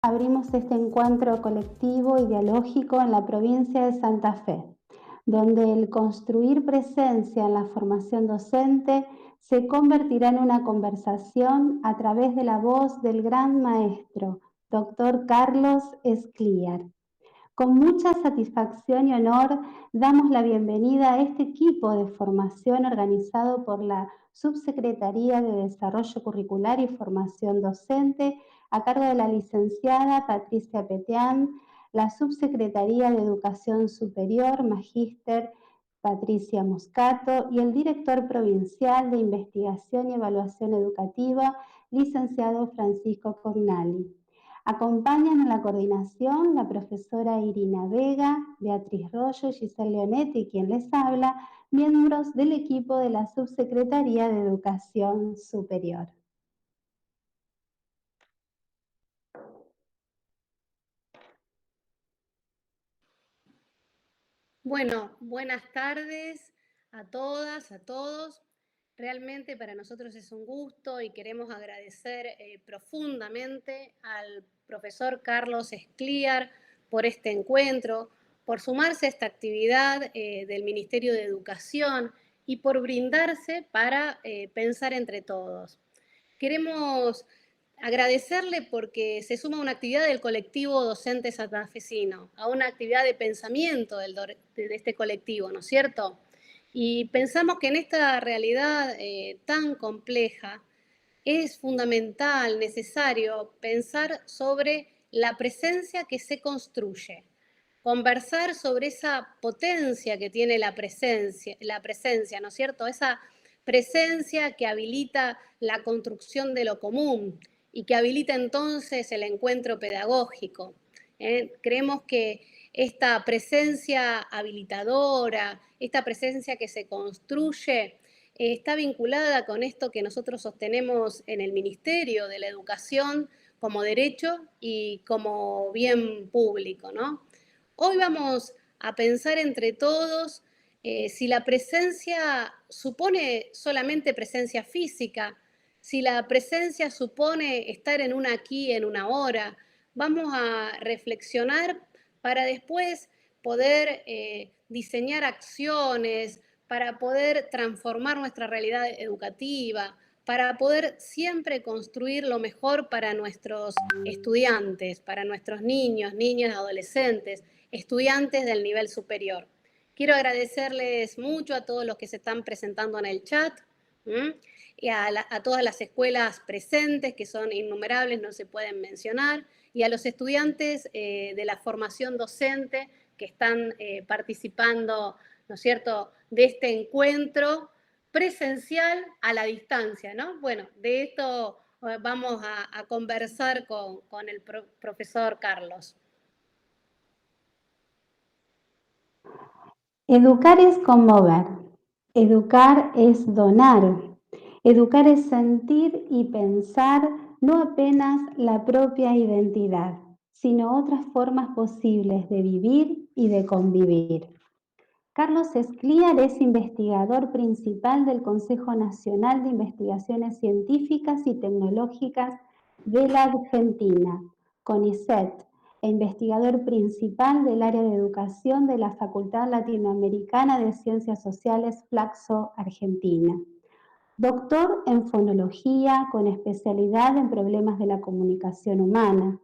Abrimos este encuentro colectivo y dialógico en la provincia de Santa Fe, donde el construir presencia en la formación docente se convertirá en una conversación a través de la voz del gran maestro, doctor Carlos Escliar. Con mucha satisfacción y honor damos la bienvenida a este equipo de formación organizado por la Subsecretaría de Desarrollo Curricular y Formación Docente a cargo de la licenciada Patricia Peteán, la Subsecretaría de Educación Superior, Magíster Patricia Moscato, y el director provincial de Investigación y Evaluación Educativa, licenciado Francisco Cornali. Acompañan en la coordinación la profesora Irina Vega, Beatriz Rollo y Giselle Leonetti, quien les habla, miembros del equipo de la Subsecretaría de Educación Superior. Bueno, buenas tardes a todas, a todos. Realmente para nosotros es un gusto y queremos agradecer profundamente al profesor Carlos Escliar por este encuentro, por sumarse a esta actividad del Ministerio de Educación y por brindarse para pensar entre todos. Queremos agradecerle porque se suma a una actividad del colectivo docente santafesino, a una actividad de pensamiento de este colectivo, ¿no es cierto? Y pensamos que en esta realidad tan compleja es fundamental, necesario pensar sobre la presencia que se construye, conversar sobre esa potencia que tiene la presencia, ¿no es cierto? Esa presencia que habilita la construcción de lo común y que habilita entonces el encuentro pedagógico. Creemos que esta presencia habilitadora, esta presencia que se construye, está vinculada con esto que nosotros sostenemos en el Ministerio de la Educación como derecho y como bien público, ¿no? Hoy vamos a pensar entre todos si la presencia supone solamente presencia física, si la presencia supone estar en un aquí, en una hora. Vamos a reflexionar para después poder diseñar acciones, para poder transformar nuestra realidad educativa, para poder siempre construir lo mejor para nuestros estudiantes, para nuestros niños, niñas, adolescentes, estudiantes del nivel superior. Quiero agradecerles mucho a todos los que se están presentando en el chat, y a todas las escuelas presentes, que son innumerables, no se pueden mencionar, y a los estudiantes de la formación docente que están participando, ¿no es cierto?, de este encuentro presencial a la distancia, ¿no? Bueno, de esto vamos a conversar con el profesor Carlos. Educar es conmover, educar es donar, educar es sentir y pensar no apenas la propia identidad, sino otras formas posibles de vivir y de convivir. Carlos Escliar es investigador principal del Consejo Nacional de Investigaciones Científicas y Tecnológicas de la Argentina, CONICET, e investigador principal del área de educación de la Facultad Latinoamericana de Ciencias Sociales Flaxo, Argentina. Doctor en fonología con especialidad en problemas de la comunicación humana.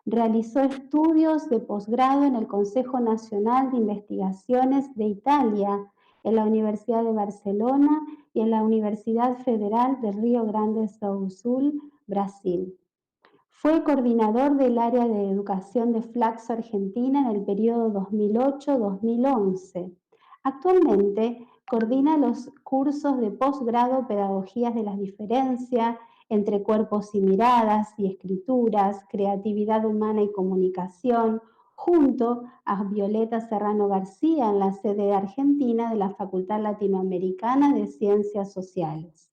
Realizó estudios de posgrado en el Consejo Nacional de Investigaciones de Italia, en la Universidad de Barcelona y en la Universidad Federal de Río Grande do Sul, Brasil. Fue coordinador del área de educación de Flaxo Argentina en el periodo 2008-2011. Actualmente coordina los cursos de posgrado Pedagogías de las Diferencias entre Cuerpos y Miradas y Escrituras, Creatividad Humana y Comunicación, junto a Violeta Serrano García en la sede argentina de la Facultad Latinoamericana de Ciencias Sociales.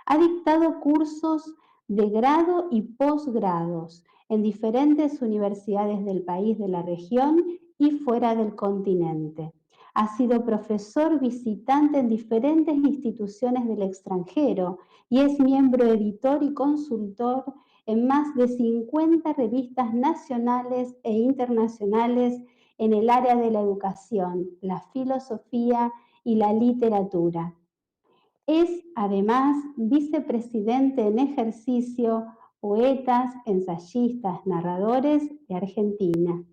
Ha dictado cursos de grado y posgrados en diferentes universidades del país, de la región y fuera del continente. Ha sido profesor visitante en diferentes instituciones del extranjero y es miembro editor y consultor en más de 50 revistas nacionales e internacionales en el área de la educación, la filosofía y la literatura. Es además vicepresidente en ejercicio, poetas, ensayistas, narradores de Argentina.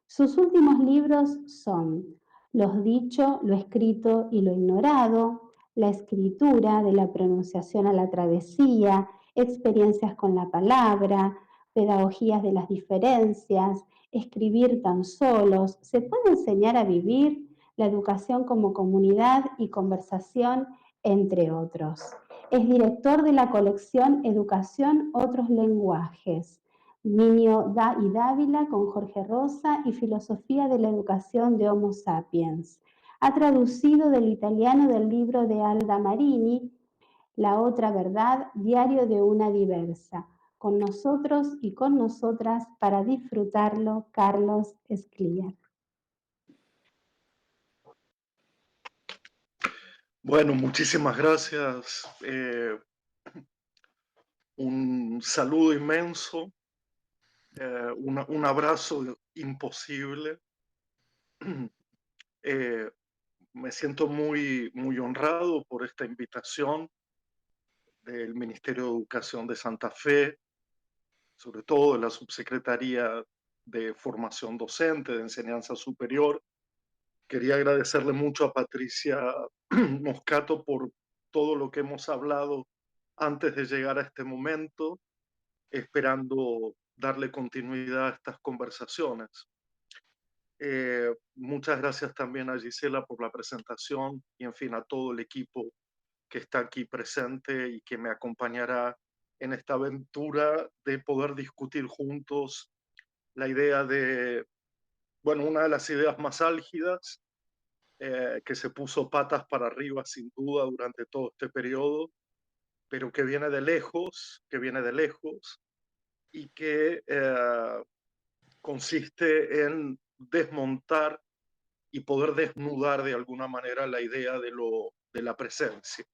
Sus últimos libros son Los dicho, lo escrito y lo ignorado, La escritura de la pronunciación a la travesía, Experiencias con la palabra, Pedagogías de las diferencias, Escribir tan solos, ¿se puede enseñar a vivir? La educación como comunidad y conversación, entre otros. Es director de la colección Educación Otros Lenguajes, Niño y Dávila con Jorge Rosa y Filosofía de la Educación de Homo Sapiens. Ha traducido del italiano del libro de Alda Marini, La otra verdad, Diario de una diversa. Con nosotros y con nosotras para disfrutarlo, Carlos Escliar. Bueno, muchísimas gracias. Un saludo inmenso, un abrazo imposible. Me siento muy honrado por esta invitación del Ministerio de Educación de Santa Fe, sobre todo de la Subsecretaría de Formación Docente, de Enseñanza Superior. Quería agradecerle mucho a Patricia Moscato por todo lo que hemos hablado antes de llegar a este momento, esperando darle continuidad a estas conversaciones. Muchas gracias también a Gisela por la presentación y, en fin, a todo el equipo que está aquí presente y que me acompañará en esta aventura de poder discutir juntos la idea de, bueno, una de las ideas más álgidas que se puso patas para arriba sin duda durante todo este periodo, pero que viene de lejos, y que consiste en desmontar y poder desnudar de alguna manera la idea de la presencia.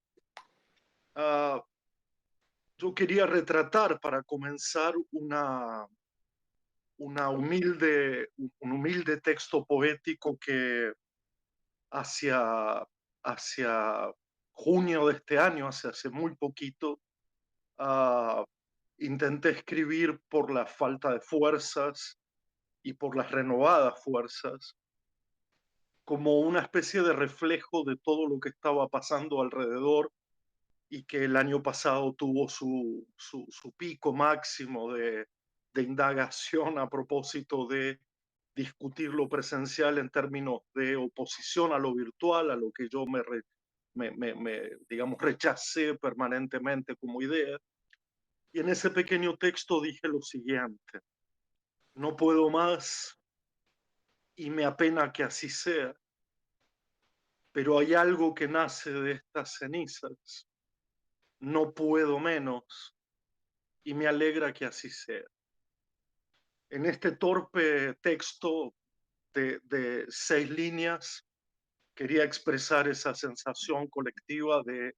Yo quería retratar para comenzar un humilde texto poético que hacia junio de este año, hace muy poquito, intenté escribir por la falta de fuerzas y por las renovadas fuerzas, como una especie de reflejo de todo lo que estaba pasando alrededor y que el año pasado tuvo su pico máximo de indagación a propósito de discutir lo presencial en términos de oposición a lo virtual, a lo que yo digamos, rechacé permanentemente como idea. Y en ese pequeño texto dije lo siguiente: no puedo más y me apena que así sea, pero hay algo que nace de estas cenizas. No puedo menos y me alegra que así sea. En este torpe texto de 6 líneas, quería expresar esa sensación colectiva de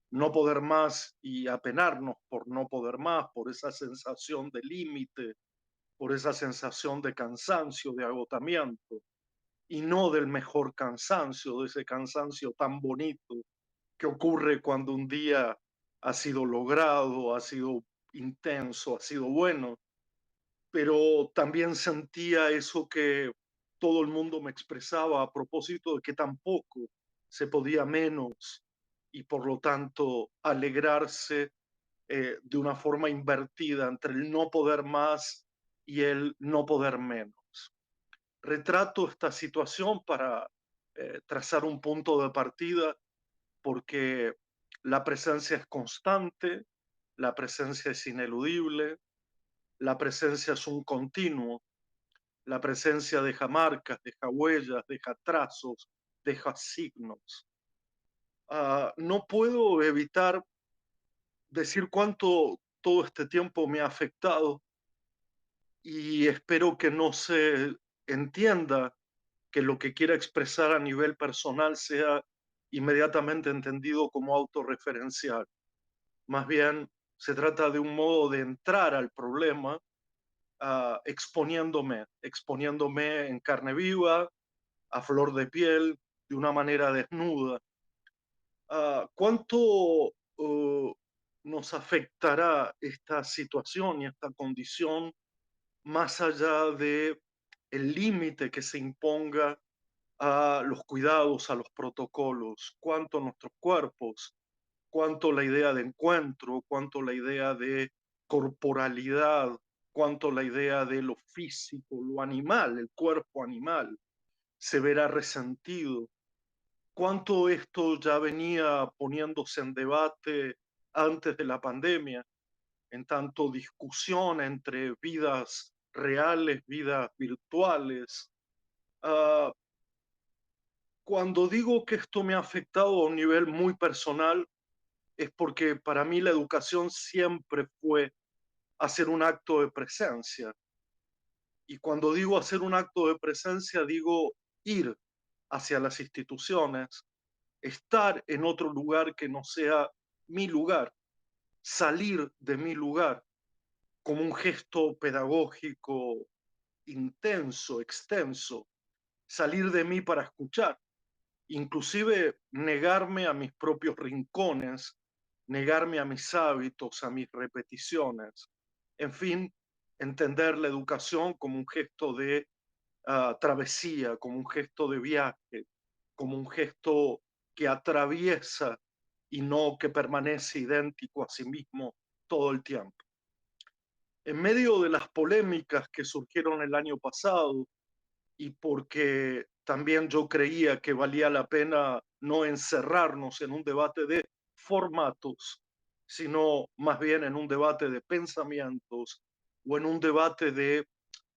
no poder más y apenarnos por no poder más, por esa sensación de límite, por esa sensación de cansancio, de agotamiento, y no del mejor cansancio, de ese cansancio tan bonito que ocurre cuando un día ha sido logrado, ha sido intenso, ha sido bueno, pero también sentía eso que todo el mundo me expresaba a propósito de que tampoco se podía menos y por lo tanto alegrarse de una forma invertida entre el no poder más y el no poder menos. Retrato esta situación para trazar un punto de partida porque la presencia es constante, la presencia es ineludible, la presencia es un continuo, la presencia deja marcas, deja huellas, deja trazos, deja signos. No puedo evitar decir cuánto todo este tiempo me ha afectado y espero que no se entienda que lo que quiera expresar a nivel personal sea inmediatamente entendido como autorreferencial. Más bien se trata de un modo de entrar al problema, exponiéndome en carne viva, a flor de piel, de una manera desnuda. ¿Cuánto nos afectará esta situación y esta condición más allá de el límite que se imponga a los cuidados, a los protocolos? ¿Cuánto nuestros cuerpos, cuánto la idea de encuentro, cuánto la idea de corporalidad, cuánto la idea de lo físico, lo animal, el cuerpo animal, se verá resentido? ¿Cuánto esto ya venía poniéndose en debate antes de la pandemia, en tanto discusión entre vidas reales, vidas virtuales? Ah, Cuando digo que esto me ha afectado a un nivel muy personal, es porque para mí la educación siempre fue hacer un acto de presencia. Y cuando digo hacer un acto de presencia, digo ir hacia las instituciones, estar en otro lugar que no sea mi lugar, salir de mi lugar como un gesto pedagógico intenso, extenso, salir de mí para escuchar, inclusive negarme a mis propios rincones, negarme a mis hábitos, a mis repeticiones, en fin, entender la educación como un gesto de travesía, como un gesto de viaje, como un gesto que atraviesa y no que permanece idéntico a sí mismo todo el tiempo. En medio de las polémicas que surgieron el año pasado y porque también yo creía que valía la pena no encerrarnos en un debate de formatos, sino más bien en un debate de pensamientos o en un debate de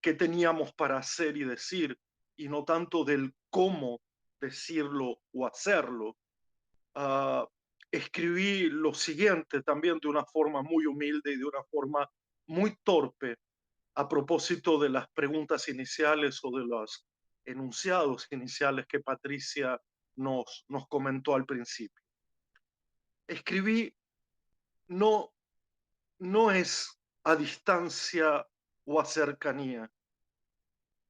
qué teníamos para hacer y decir, y no tanto del cómo decirlo o hacerlo. Ah, Escribí lo siguiente también de una forma muy humilde y de una forma muy torpe a propósito de las preguntas iniciales o de los enunciados iniciales que Patricia nos comentó al principio. Escribí, no, no es a distancia o a cercanía,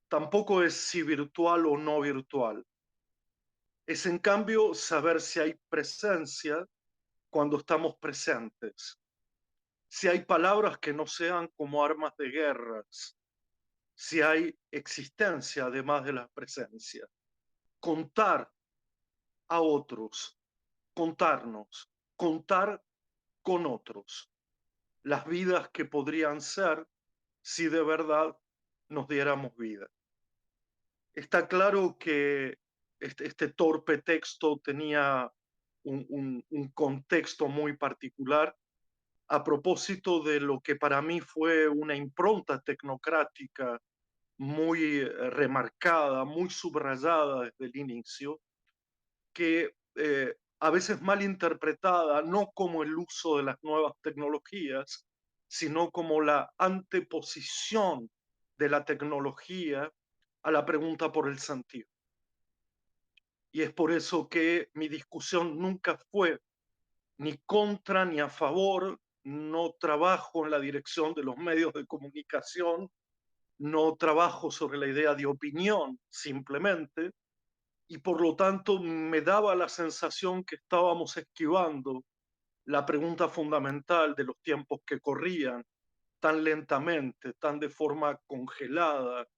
tampoco es si virtual o no virtual. Es en cambio saber si hay presencia cuando estamos presentes, si hay palabras que no sean como armas de guerras, si hay existencia además de la presencia. Contar a otros, contarnos, contar con otros, las vidas que podrían ser si de verdad nos diéramos vida. Está claro que este torpe texto tenía un contexto muy particular a propósito de lo que para mí fue una impronta tecnocrática muy remarcada, muy subrayada desde el inicio, que a veces mal interpretada, no como el uso de las nuevas tecnologías, sino como la anteposición de la tecnología a la pregunta por el sentido. Y es por eso que mi discusión nunca fue ni contra ni a favor, no trabajo en la dirección de los medios de comunicación, no trabajo sobre la idea de opinión simplemente, y por lo tanto me daba la sensación que estábamos esquivando la pregunta fundamental de los tiempos que corrían tan lentamente, tan de forma congelada,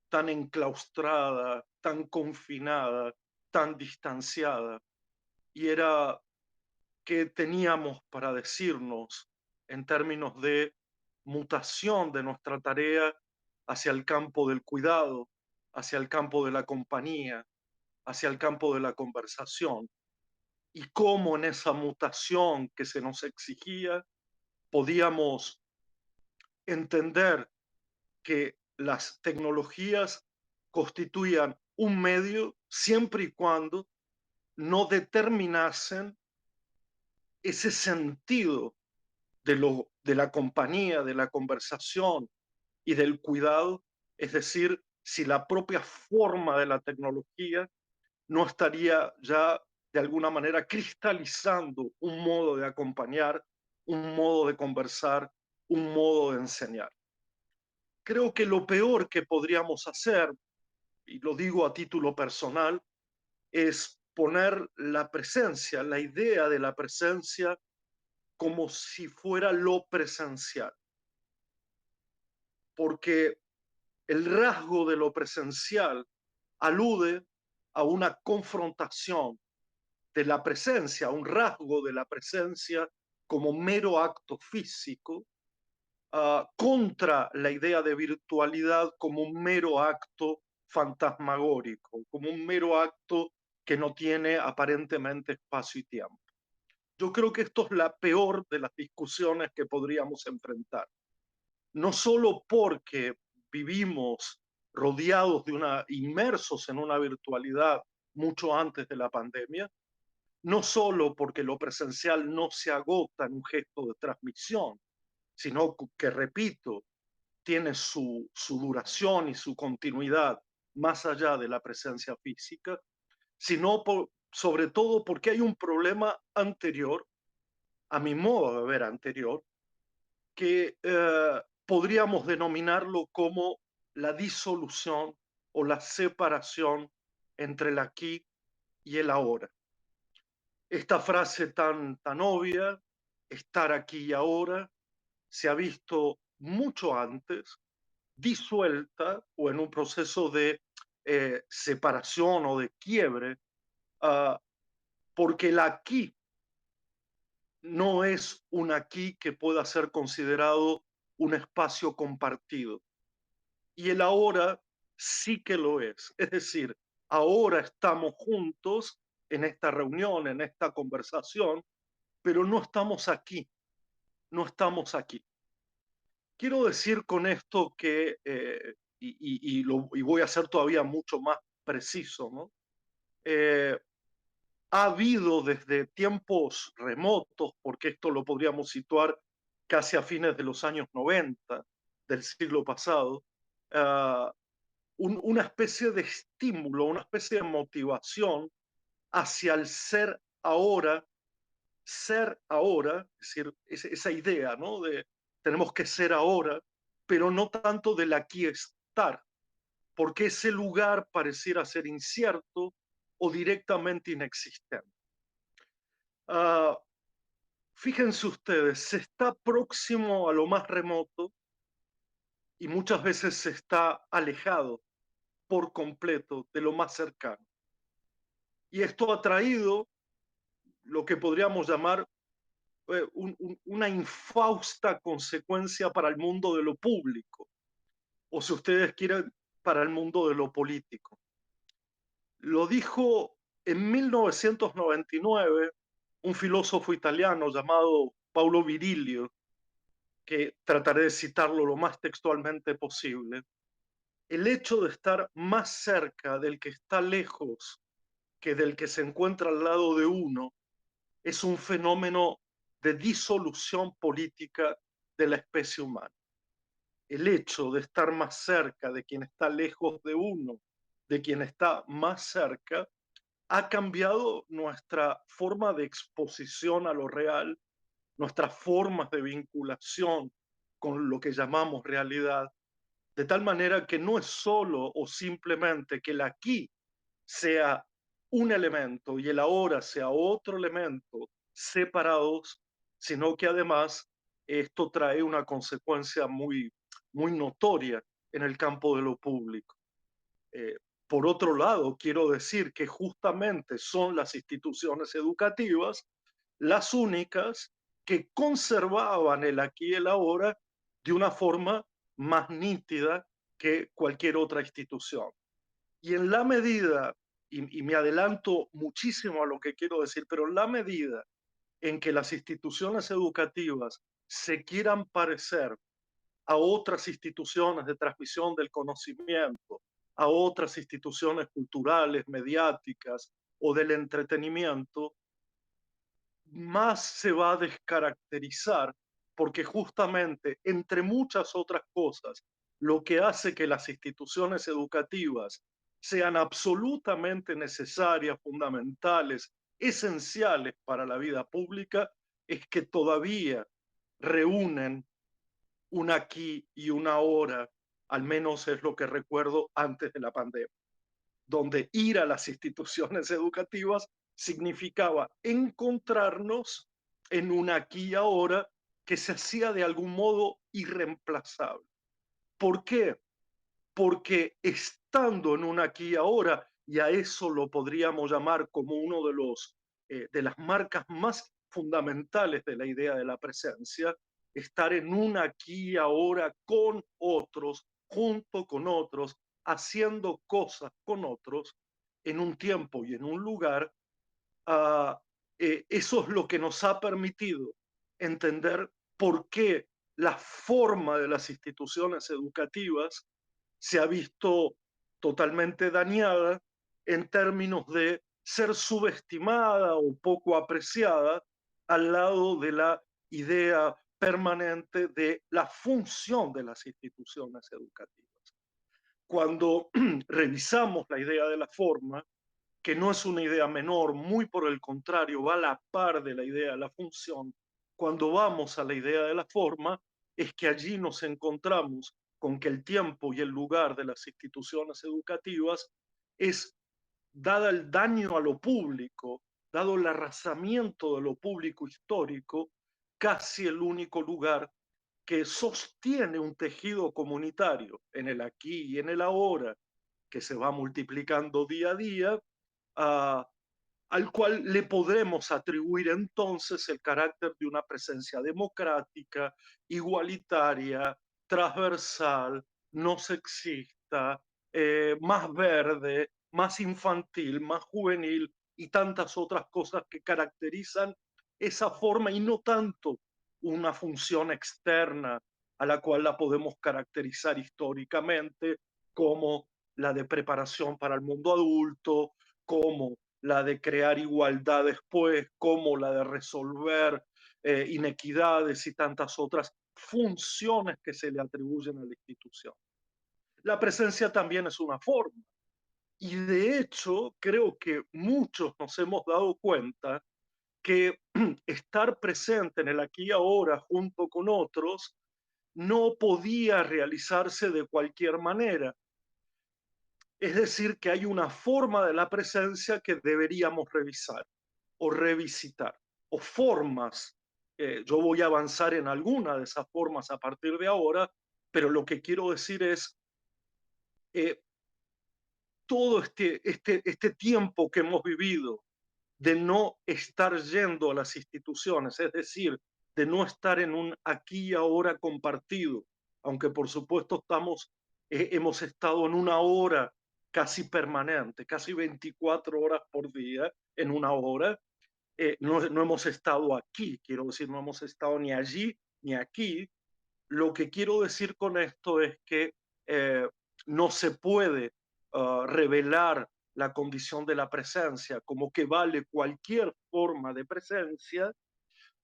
tan enclaustrada, tan confinada, tan distanciada. Y era qué teníamos para decirnos en términos de mutación de nuestra tarea hacia el campo del cuidado, hacia el campo de la compañía, hacia el campo de la conversación, y cómo en esa mutación que se nos exigía podíamos entender que las tecnologías constituían un medio siempre y cuando no determinasen ese sentido de la compañía, de la conversación y del cuidado, es decir, si la propia forma de la tecnología no estaría ya de alguna manera cristalizando un modo de acompañar, un modo de conversar, un modo de enseñar. Creo que lo peor que podríamos hacer, y lo digo a título personal, es poner la presencia, la idea de la presencia, como si fuera lo presencial. Porque el rasgo de lo presencial alude a una confrontación de la presencia, un rasgo de la presencia como mero acto físico, contra la idea de virtualidad como un mero acto fantasmagórico, como un mero acto que no tiene aparentemente espacio y tiempo. Yo creo que esto es la peor de las discusiones que podríamos enfrentar. No solo porque vivimos rodeados inmersos en una virtualidad mucho antes de la pandemia, no solo porque lo presencial no se agota en un gesto de transmisión, sino que, repito, tiene su duración y su continuidad más allá de la presencia física, sino sobre todo porque hay un problema anterior, a mi modo de ver anterior, que podríamos denominarlo como la disolución o la separación entre el aquí y el ahora. Esta frase tan obvia, estar aquí y ahora, se ha visto mucho antes disuelta o en un proceso de separación o de quiebre, porque el aquí no es un aquí que pueda ser considerado un espacio compartido. Y el ahora sí que lo es. Es decir, ahora estamos juntos en esta reunión, en esta conversación, pero no estamos aquí, no estamos aquí. Quiero decir con esto que, y voy a ser todavía mucho más preciso, ¿no? Ha habido desde tiempos remotos, porque esto lo podríamos situar casi a fines de los años 90 del siglo pasado, una especie de estímulo, una especie de motivación hacia el ser ahora, es decir, esa idea, ¿no? De tenemos que ser ahora, pero no tanto del aquí estar, porque ese lugar pareciera ser incierto o directamente inexistente. Fíjense ustedes, se está próximo a lo más remoto y muchas veces se está alejado por completo de lo más cercano. Y esto ha traído lo que podríamos llamar una infausta consecuencia para el mundo de lo público, o si ustedes quieren, para el mundo de lo político. Lo dijo en 1999 un filósofo italiano llamado Paulo Virilio, que trataré de citarlo lo más textualmente posible. El hecho de estar más cerca del que está lejos que del que se encuentra al lado de uno es un fenómeno de disolución política de la especie humana. El hecho de estar más cerca de quien está lejos de uno, de quien está más cerca, ha cambiado nuestra forma de exposición a lo real, nuestras formas de vinculación con lo que llamamos realidad, de tal manera que no es solo o simplemente que el aquí sea un elemento y el ahora sea otro elemento separados, sino que además esto trae una consecuencia muy notoria en el campo de lo público. Por otro lado, quiero decir que justamente son las instituciones educativas las únicas que conservaban el aquí y el ahora de una forma más nítida que cualquier otra institución. Y en la medida, y me adelanto muchísimo a lo que quiero decir, pero en la medida en que las instituciones educativas se quieran parecer a otras instituciones de transmisión del conocimiento, a otras instituciones culturales, mediáticas o del entretenimiento, más se va a descaracterizar porque justamente, entre muchas otras cosas, lo que hace que las instituciones educativas sean absolutamente necesarias, fundamentales, esenciales para la vida pública, es que todavía reúnen un aquí y una ahora, al menos es lo que recuerdo antes de la pandemia, donde ir a las instituciones educativas significaba encontrarnos en un aquí y ahora que se hacía de algún modo irreemplazable. ¿Por qué? Porque estando en un aquí y ahora, y a eso lo podríamos llamar como uno de las marcas más fundamentales de la idea de la presencia, estar en un aquí y ahora con otros, junto con otros, haciendo cosas con otros, en un tiempo y en un lugar, ah, eso es lo que nos ha permitido entender por qué la forma de las instituciones educativas se ha visto totalmente dañada en términos de ser subestimada o poco apreciada al lado de la idea permanente de la función de las instituciones educativas. Cuando revisamos la idea de la forma, que no es una idea menor, muy por el contrario, va a la par de la idea de la función, cuando vamos a la idea de la forma, es que allí nos encontramos con que el tiempo y el lugar de las instituciones educativas es, dada el daño a lo público, dado el arrasamiento de lo público histórico, casi el único lugar que sostiene un tejido comunitario en el aquí y en el ahora, que se va multiplicando día a día, uh, al cual le podremos atribuir entonces el carácter de una presencia democrática, igualitaria, transversal, no sexista, más verde, más infantil, más juvenil y tantas otras cosas que caracterizan esa forma y no tanto una función externa a la cual la podemos caracterizar históricamente como la de preparación para el mundo adulto, como la de crear igualdad después, como la de resolver inequidades y tantas otras funciones que se le atribuyen a la institución. La presencia también es una forma. Y de hecho, creo que muchos nos hemos dado cuenta que estar presente en el aquí y ahora junto con otros no podía realizarse de cualquier manera. Es decir, que hay una forma de la presencia que deberíamos revisar o revisitar, o formas. Yo voy a avanzar en alguna de esas formas a partir de ahora, pero lo que quiero decir es, eh, todo este tiempo que hemos vivido de no estar yendo a las instituciones, es decir, de no estar en un aquí y ahora compartido, aunque por supuesto hemos estado en una hora casi permanente, casi 24 horas por día en una hora, no hemos estado aquí, quiero decir, no hemos estado ni allí ni aquí. Lo que quiero decir con esto es que no se puede revelar la condición de la presencia como que vale cualquier forma de presencia,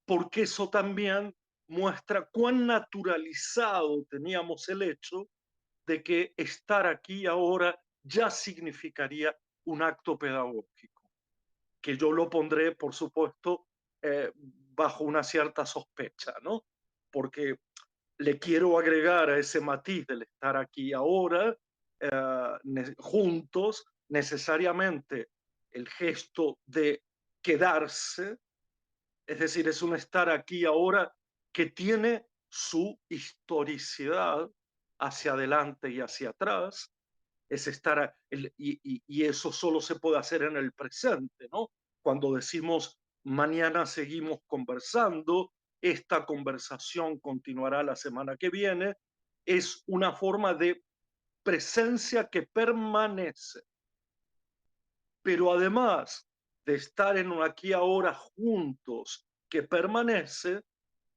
porque eso también muestra cuán naturalizado teníamos el hecho de que estar aquí ahora ya significaría un acto pedagógico, que yo lo pondré, por supuesto, bajo una cierta sospecha, ¿no? Porque le quiero agregar a ese matiz del estar aquí ahora, juntos, necesariamente el gesto de quedarse, es decir, es un estar aquí ahora que tiene su historicidad hacia adelante y hacia atrás, es estar, y eso solo se puede hacer en el presente, ¿no? Cuando decimos mañana seguimos conversando, esta conversación continuará la semana que viene, es una forma de presencia que permanece. Pero además de estar en un aquí ahora juntos que permanece,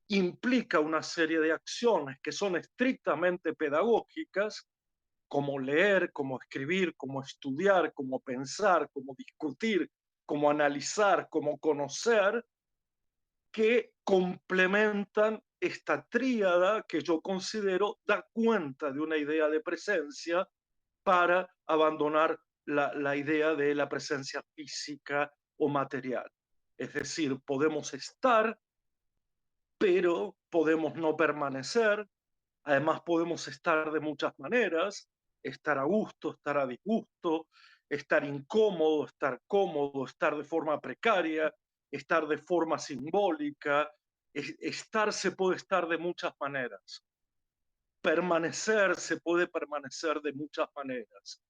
implica una serie de acciones que son estrictamente pedagógicas, como leer, como escribir, como estudiar, como pensar, como discutir, como analizar, como conocer, que complementan esta tríada que yo considero da cuenta de una idea de presencia para abandonar la idea de la presencia física o material. Es decir, podemos estar pero podemos no permanecer. Además, podemos estar de muchas maneras, estar a gusto, estar a disgusto, estar incómodo, estar cómodo, estar de forma precaria, estar de forma simbólica. Estar se puede estar de muchas maneras. Permanecer se puede permanecer de muchas maneras,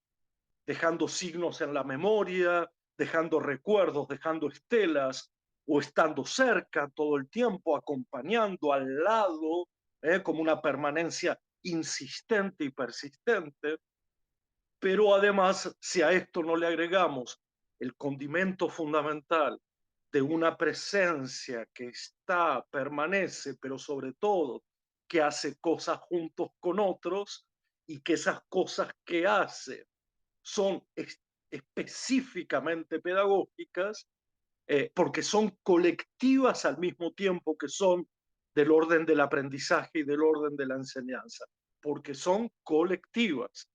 dejando signos en la memoria, dejando recuerdos, dejando estelas, o estando cerca todo el tiempo, acompañando al lado, como una permanencia insistente y persistente. Pero además, si a esto no le agregamos el condimento fundamental de una presencia que está, permanece, pero sobre todo que hace cosas juntos con otros, y que esas cosas que hace son específicamente pedagógicas, porque son colectivas al mismo tiempo que son del orden del aprendizaje y del orden de la enseñanza, porque son colectivas.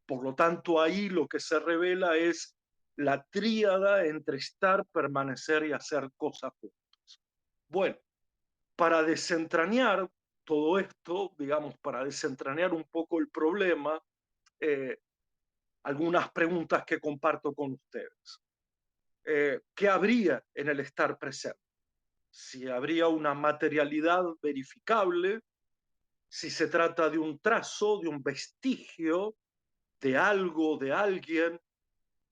Por lo tanto, ahí lo que se revela es la tríada entre estar, permanecer y hacer cosas juntos. Bueno, para desentrañar todo esto, digamos, para desentrañar un poco el problema, eh, algunas preguntas que comparto con ustedes. ¿Qué habría en el estar presente? Si habría una materialidad verificable, si se trata de un trazo, de un vestigio, de algo, de alguien,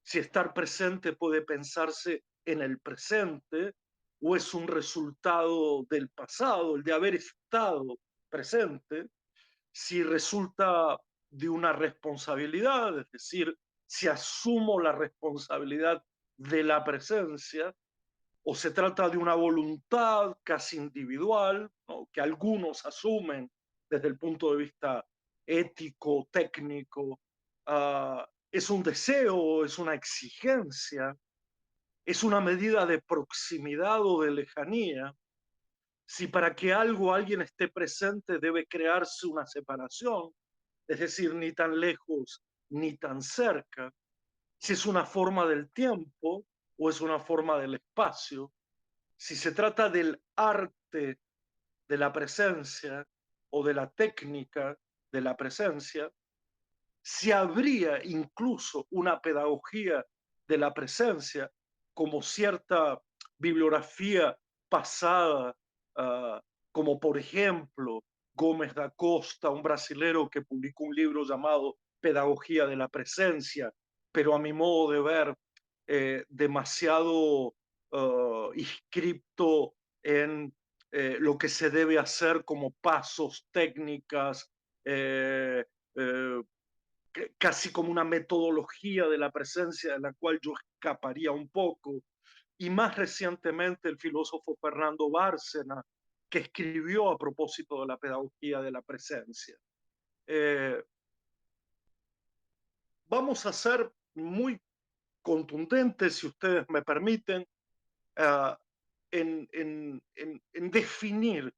si estar presente puede pensarse en el presente o es un resultado del pasado, el de haber estado presente, si resulta de una responsabilidad, es decir, si asumo la responsabilidad de la presencia, o se trata de una voluntad casi individual, ¿no?, que algunos asumen desde el punto de vista ético, técnico. Es un deseo, es una exigencia, es una medida de proximidad o de lejanía. Si para que algo o alguien esté presente debe crearse una separación, es decir, ni tan lejos ni tan cerca, si es una forma del tiempo o es una forma del espacio, si se trata del arte de la presencia o de la técnica de la presencia, si habría incluso una pedagogía de la presencia, como cierta bibliografía pasada, uh, como por ejemplo Gómez da Costa, un brasilero que publicó un libro llamado Pedagogía de la Presencia, pero a mi modo de ver, demasiado inscripto en lo que se debe hacer como pasos, técnicas, eh, eh, casi como una metodología de la presencia de la cual yo escaparía un poco. Y más recientemente el filósofo Fernando Bárcena, que escribió a propósito de la pedagogía de la presencia. Vamos a ser muy contundentes, si ustedes me permiten, en definir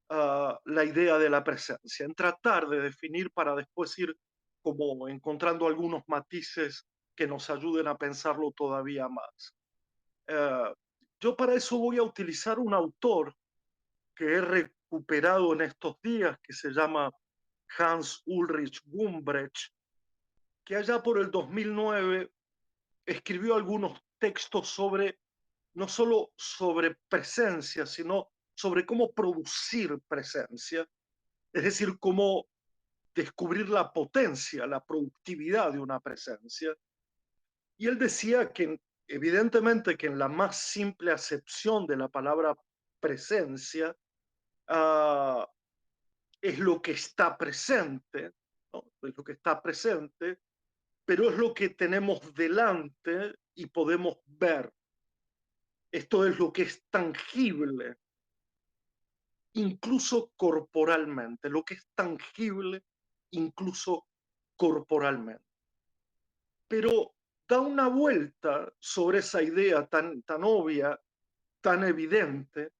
la idea de la presencia, en tratar de definir para después ir como encontrando algunos matices que nos ayuden a pensarlo todavía más. Yo para eso voy a utilizar un autor que he recuperado en estos días, que se llama Hans Ulrich Gumbrecht, que allá por el 2009 escribió algunos textos sobre, no solo sobre presencia, sino sobre cómo producir presencia, es decir, cómo descubrir la potencia, la productividad de una presencia. Y él decía que evidentemente que en la más simple acepción de la palabra presencia, uh, es lo que está presente, ¿no? Es lo que está presente, pero es lo que tenemos delante y podemos ver. Esto es lo que es tangible, incluso corporalmente, lo que es tangible, incluso corporalmente. Pero da una vuelta sobre esa idea tan obvia, tan evidente,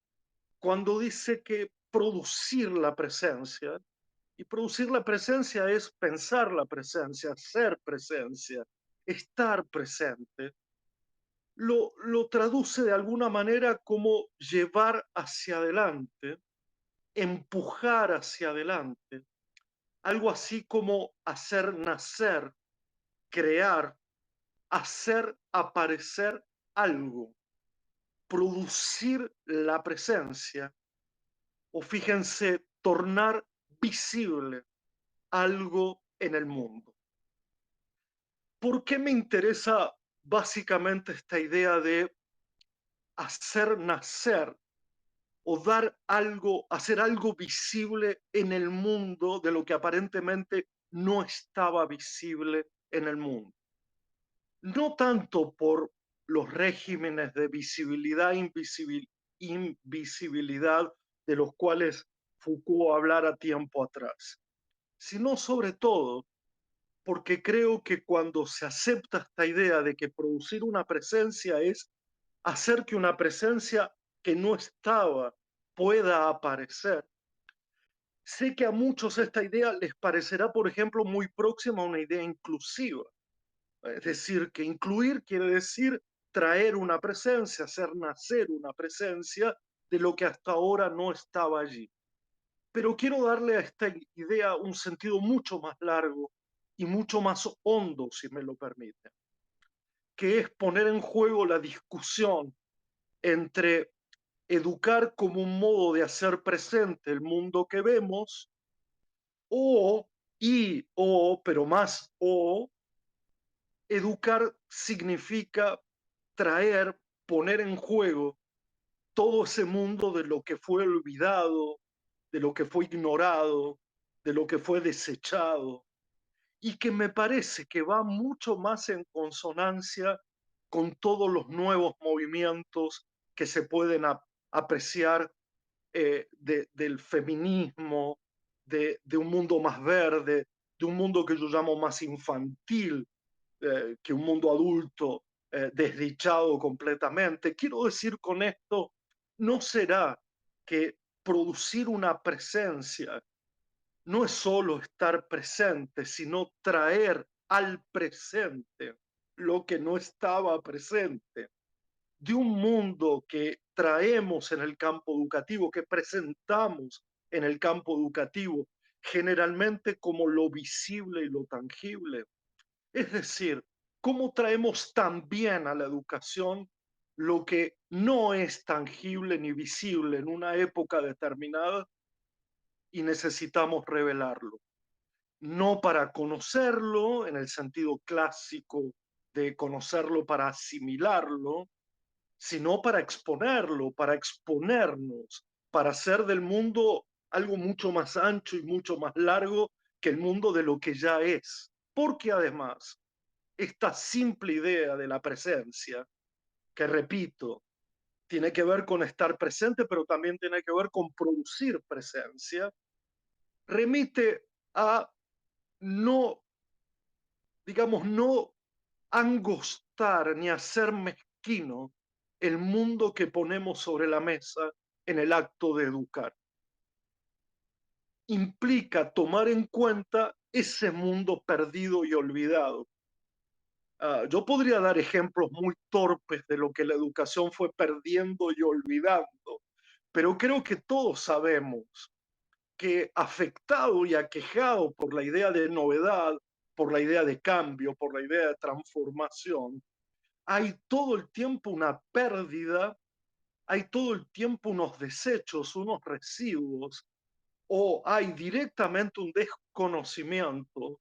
cuando dice que producir la presencia, y producir la presencia es pensar la presencia, ser presencia, estar presente, lo traduce de alguna manera como llevar hacia adelante empujar hacia adelante, algo así como hacer nacer, crear, hacer aparecer algo, producir la presencia, o fíjense, tornar visible algo en el mundo. ¿Por qué me interesa básicamente esta idea de hacer nacer o dar algo, hacer algo visible en el mundo de lo que aparentemente no estaba visible en el mundo? No tanto por los regímenes de visibilidad e invisibilidad de los cuales Foucault hablara tiempo atrás, sino sobre todo porque creo que cuando se acepta esta idea de que producir una presencia es hacer que una presencia que no estaba pueda aparecer. Sé que a muchos esta idea les parecerá, por ejemplo, muy próxima a una idea inclusiva. Es decir, que incluir quiere decir traer una presencia, hacer nacer una presencia de lo que hasta ahora no estaba allí. Pero quiero darle a esta idea un sentido mucho más largo y mucho más hondo, si me lo permiten, que es poner en juego la discusión entre educar como un modo de hacer presente el mundo que vemos, pero más educar significa traer, poner en juego todo ese mundo de lo que fue olvidado, de lo que fue ignorado, de lo que fue desechado, y que me parece que va mucho más en consonancia con todos los nuevos movimientos que se pueden apreciar del feminismo, de un mundo más verde, de un mundo que yo llamo más infantil, que un mundo adulto desdichado completamente. Quiero decir con esto, no será que producir una presencia no es solo estar presente, sino traer al presente lo que no estaba presente, de un mundo que traemos en el campo educativo, que presentamos en el campo educativo, generalmente como lo visible y lo tangible. Es decir, cómo traemos también a la educación lo que no es tangible ni visible en una época determinada y necesitamos revelarlo. No para conocerlo en el sentido clásico de conocerlo para asimilarlo, sino para exponerlo, para exponernos, para hacer del mundo algo mucho más ancho y mucho más largo que el mundo de lo que ya es. Porque además, esta simple idea de la presencia, que repito, tiene que ver con estar presente, pero también tiene que ver con producir presencia, remite a no, digamos, no angostar ni hacer mezquino el mundo que ponemos sobre la mesa en el acto de educar. Implica tomar en cuenta ese mundo perdido y olvidado. Yo podría dar ejemplos muy torpes de lo que la educación fue perdiendo y olvidando, pero creo que todos sabemos que afectado y aquejado por la idea de novedad, por la idea de cambio, por la idea de transformación, hay todo el tiempo una pérdida, hay todo el tiempo unos desechos, unos residuos, o hay directamente un desconocimiento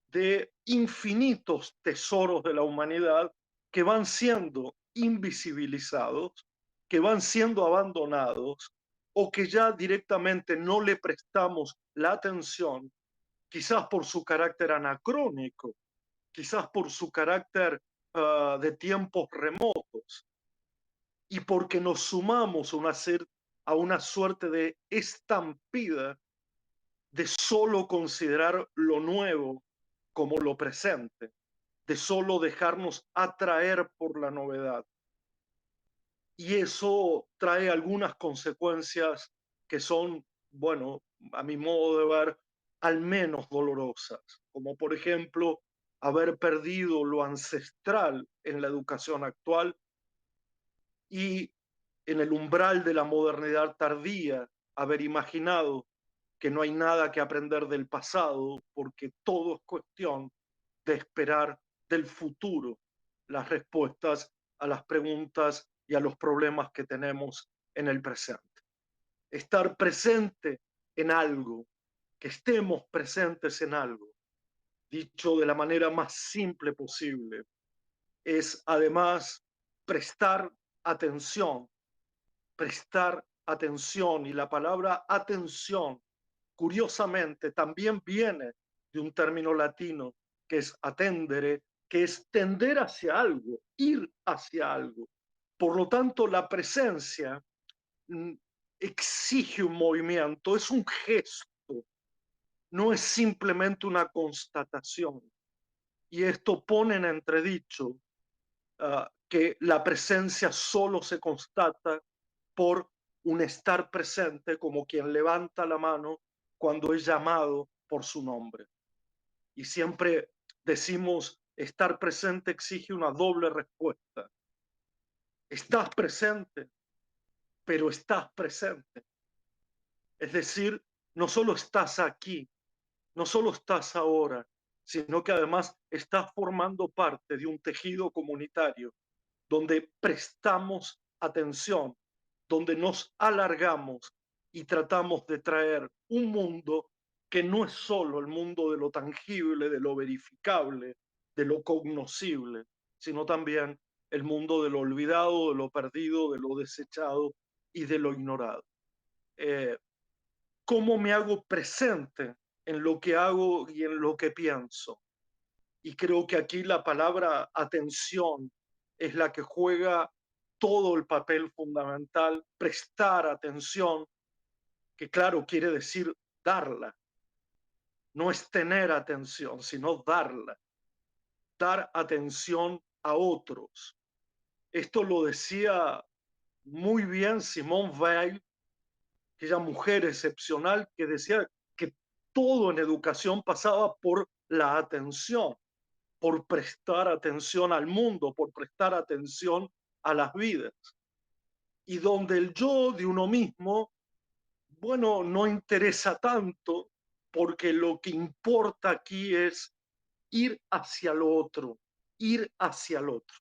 de infinitos tesoros de la humanidad que van siendo invisibilizados, que van siendo abandonados o que ya directamente no le prestamos la atención, quizás por su carácter anacrónico, quizás por su carácter de tiempos remotos y porque nos sumamos a una suerte de estampida de solo considerar lo nuevo como lo presente, de solo dejarnos atraer por la novedad. Y eso trae algunas consecuencias que son, bueno, a mi modo de ver, al menos dolorosas, como por ejemplo haber perdido lo ancestral en la educación actual y en el umbral de la modernidad tardía, haber imaginado que no hay nada que aprender del pasado, porque todo es cuestión de esperar del futuro las respuestas a las preguntas y a los problemas que tenemos en el presente. Estar presente en algo, que estemos presentes en algo, dicho de la manera más simple posible, es además prestar atención, y la palabra atención, curiosamente, también viene de un término latino que es attendere, que es tender hacia algo, ir hacia algo. Por lo tanto, la presencia exige un movimiento, es un gesto, no es simplemente una constatación. Y esto pone en entredicho que la presencia solo se constata por un estar presente como quien levanta la mano cuando es llamado por su nombre. Y siempre decimos, estar presente exige una doble respuesta. Estás presente, pero estás presente. Es decir, no solo estás aquí, no solo estás ahora, sino que además estás formando parte de un tejido comunitario donde prestamos atención, donde nos alargamos y tratamos de traer un mundo que no es solo el mundo de lo tangible, de lo verificable, de lo cognoscible, sino también el mundo de lo olvidado, de lo perdido, de lo desechado y de lo ignorado. ¿Cómo me hago presente en lo que hago y en lo que pienso? Y creo que aquí la palabra atención es la que juega todo el papel fundamental, prestar atención, que claro, quiere decir darla. No es tener atención, sino darla. Dar atención a otros. Esto lo decía muy bien Simone Weil, aquella mujer excepcional que decía que todo en educación pasaba por la atención, por prestar atención al mundo, por prestar atención a las vidas. Y donde el yo de uno mismo, bueno, no interesa tanto, porque lo que importa aquí es ir hacia lo otro, ir hacia el otro.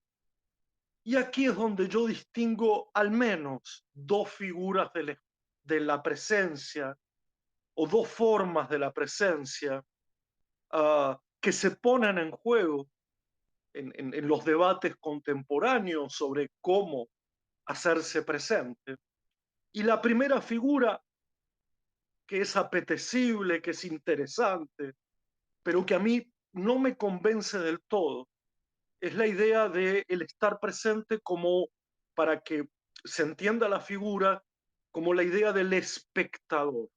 Y aquí es donde yo distingo al menos dos figuras de la presencia o dos formas de la presencia que se ponen en juego en los debates contemporáneos sobre cómo hacerse presente. Y la primera figura, que es apetecible, que es interesante, pero que a mí no me convence del todo, es la idea de el estar presente como, para que se entienda la figura, como la idea del espectador.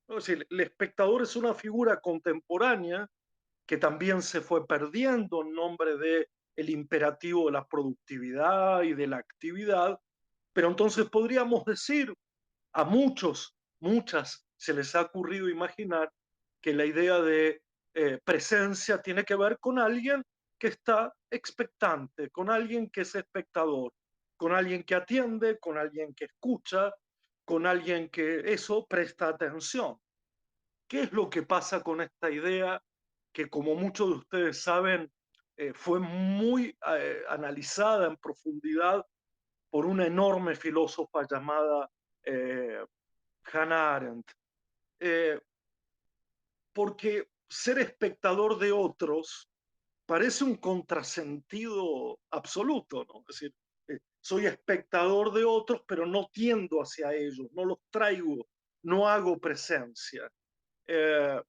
Es decir, el espectador es una figura contemporánea que también se fue perdiendo en nombre de el imperativo de la productividad y de la actividad, pero entonces podríamos decir, a muchas se les ha ocurrido imaginar que la idea de presencia tiene que ver con alguien que está expectante, con alguien que es espectador, con alguien que atiende, con alguien que escucha, con alguien que eso presta atención. ¿Qué es lo que pasa con esta idea que, como muchos de ustedes saben, fue muy analizada en profundidad por una enorme filósofa llamada eh, Hannah Arendt? Eh, Porque ser espectador de otros parece un contrasentido absoluto, ¿no? Es decir, soy espectador de otros, pero no tiendo hacia ellos, no los traigo, no hago presencia. Eh,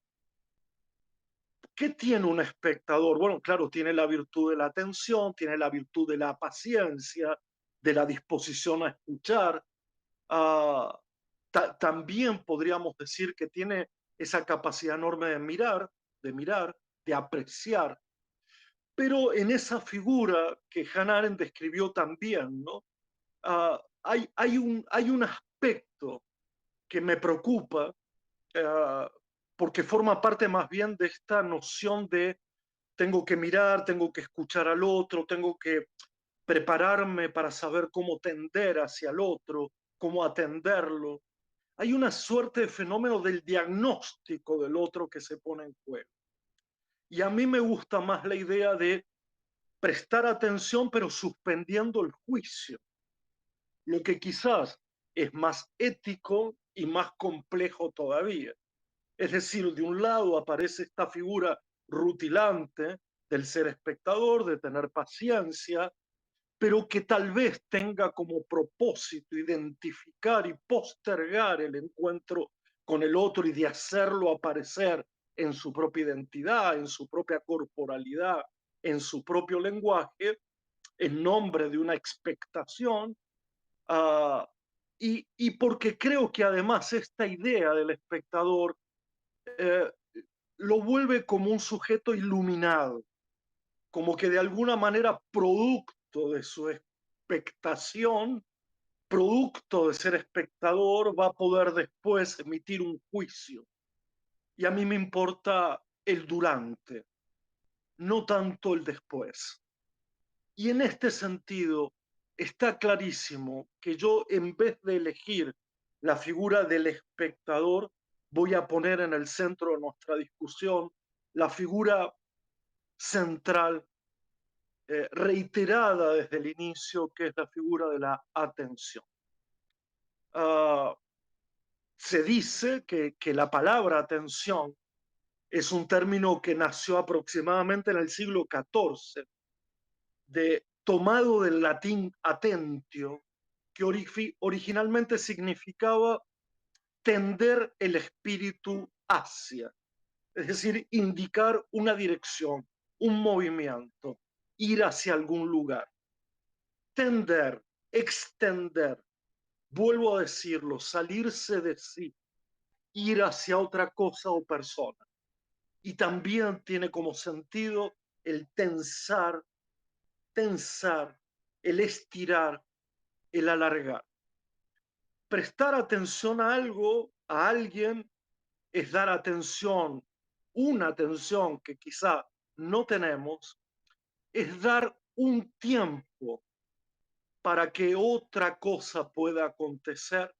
¿Qué tiene un espectador? Bueno, claro, tiene la virtud de la atención, tiene la virtud de la paciencia, de la disposición a escuchar. Ah, también podríamos decir que tiene esa capacidad enorme de mirar, de apreciar. Pero en esa figura que Hannah Arendt describió también, ¿no? Hay un aspecto que me preocupa, ah, porque forma parte más bien de esta noción de tengo que mirar, tengo que escuchar al otro, tengo que prepararme para saber cómo tender hacia el otro, cómo atenderlo. hay una suerte de fenómeno del diagnóstico del otro que se pone en juego. Y a mí me gusta más la idea de prestar atención, pero suspendiendo el juicio, lo que quizás es más ético y más complejo todavía. Es decir, de un lado aparece esta figura rutilante del ser espectador, de tener paciencia, pero que tal vez tenga como propósito identificar y postergar el encuentro con el otro y de hacerlo aparecer en su propia identidad, en su propia corporalidad, en su propio lenguaje, en nombre de una expectación. Uh, y porque creo que además esta idea del espectador eh, lo vuelve como un sujeto iluminado, como que de alguna manera producto de su expectación, producto de ser espectador, va a poder después emitir un juicio. Y a mí me importa el durante, no tanto el después. Y en este sentido, está clarísimo que yo, en vez de elegir la figura del espectador, voy a poner en el centro de nuestra discusión la figura central, reiterada desde el inicio, que es la figura de la atención. Se dice que la palabra atención es un término que nació aproximadamente en el siglo XIV, tomado del latín atentio, que originalmente significaba tender el espíritu hacia, es decir, indicar una dirección, un movimiento, ir hacia algún lugar. Tender, extender, vuelvo a decirlo, salirse de sí, ir hacia otra cosa o persona. Y también tiene como sentido el tensar, el estirar, el alargar. Prestar atención a algo, a alguien, es dar atención, una atención que quizá no tenemos, es dar un tiempo para que otra cosa pueda acontecer.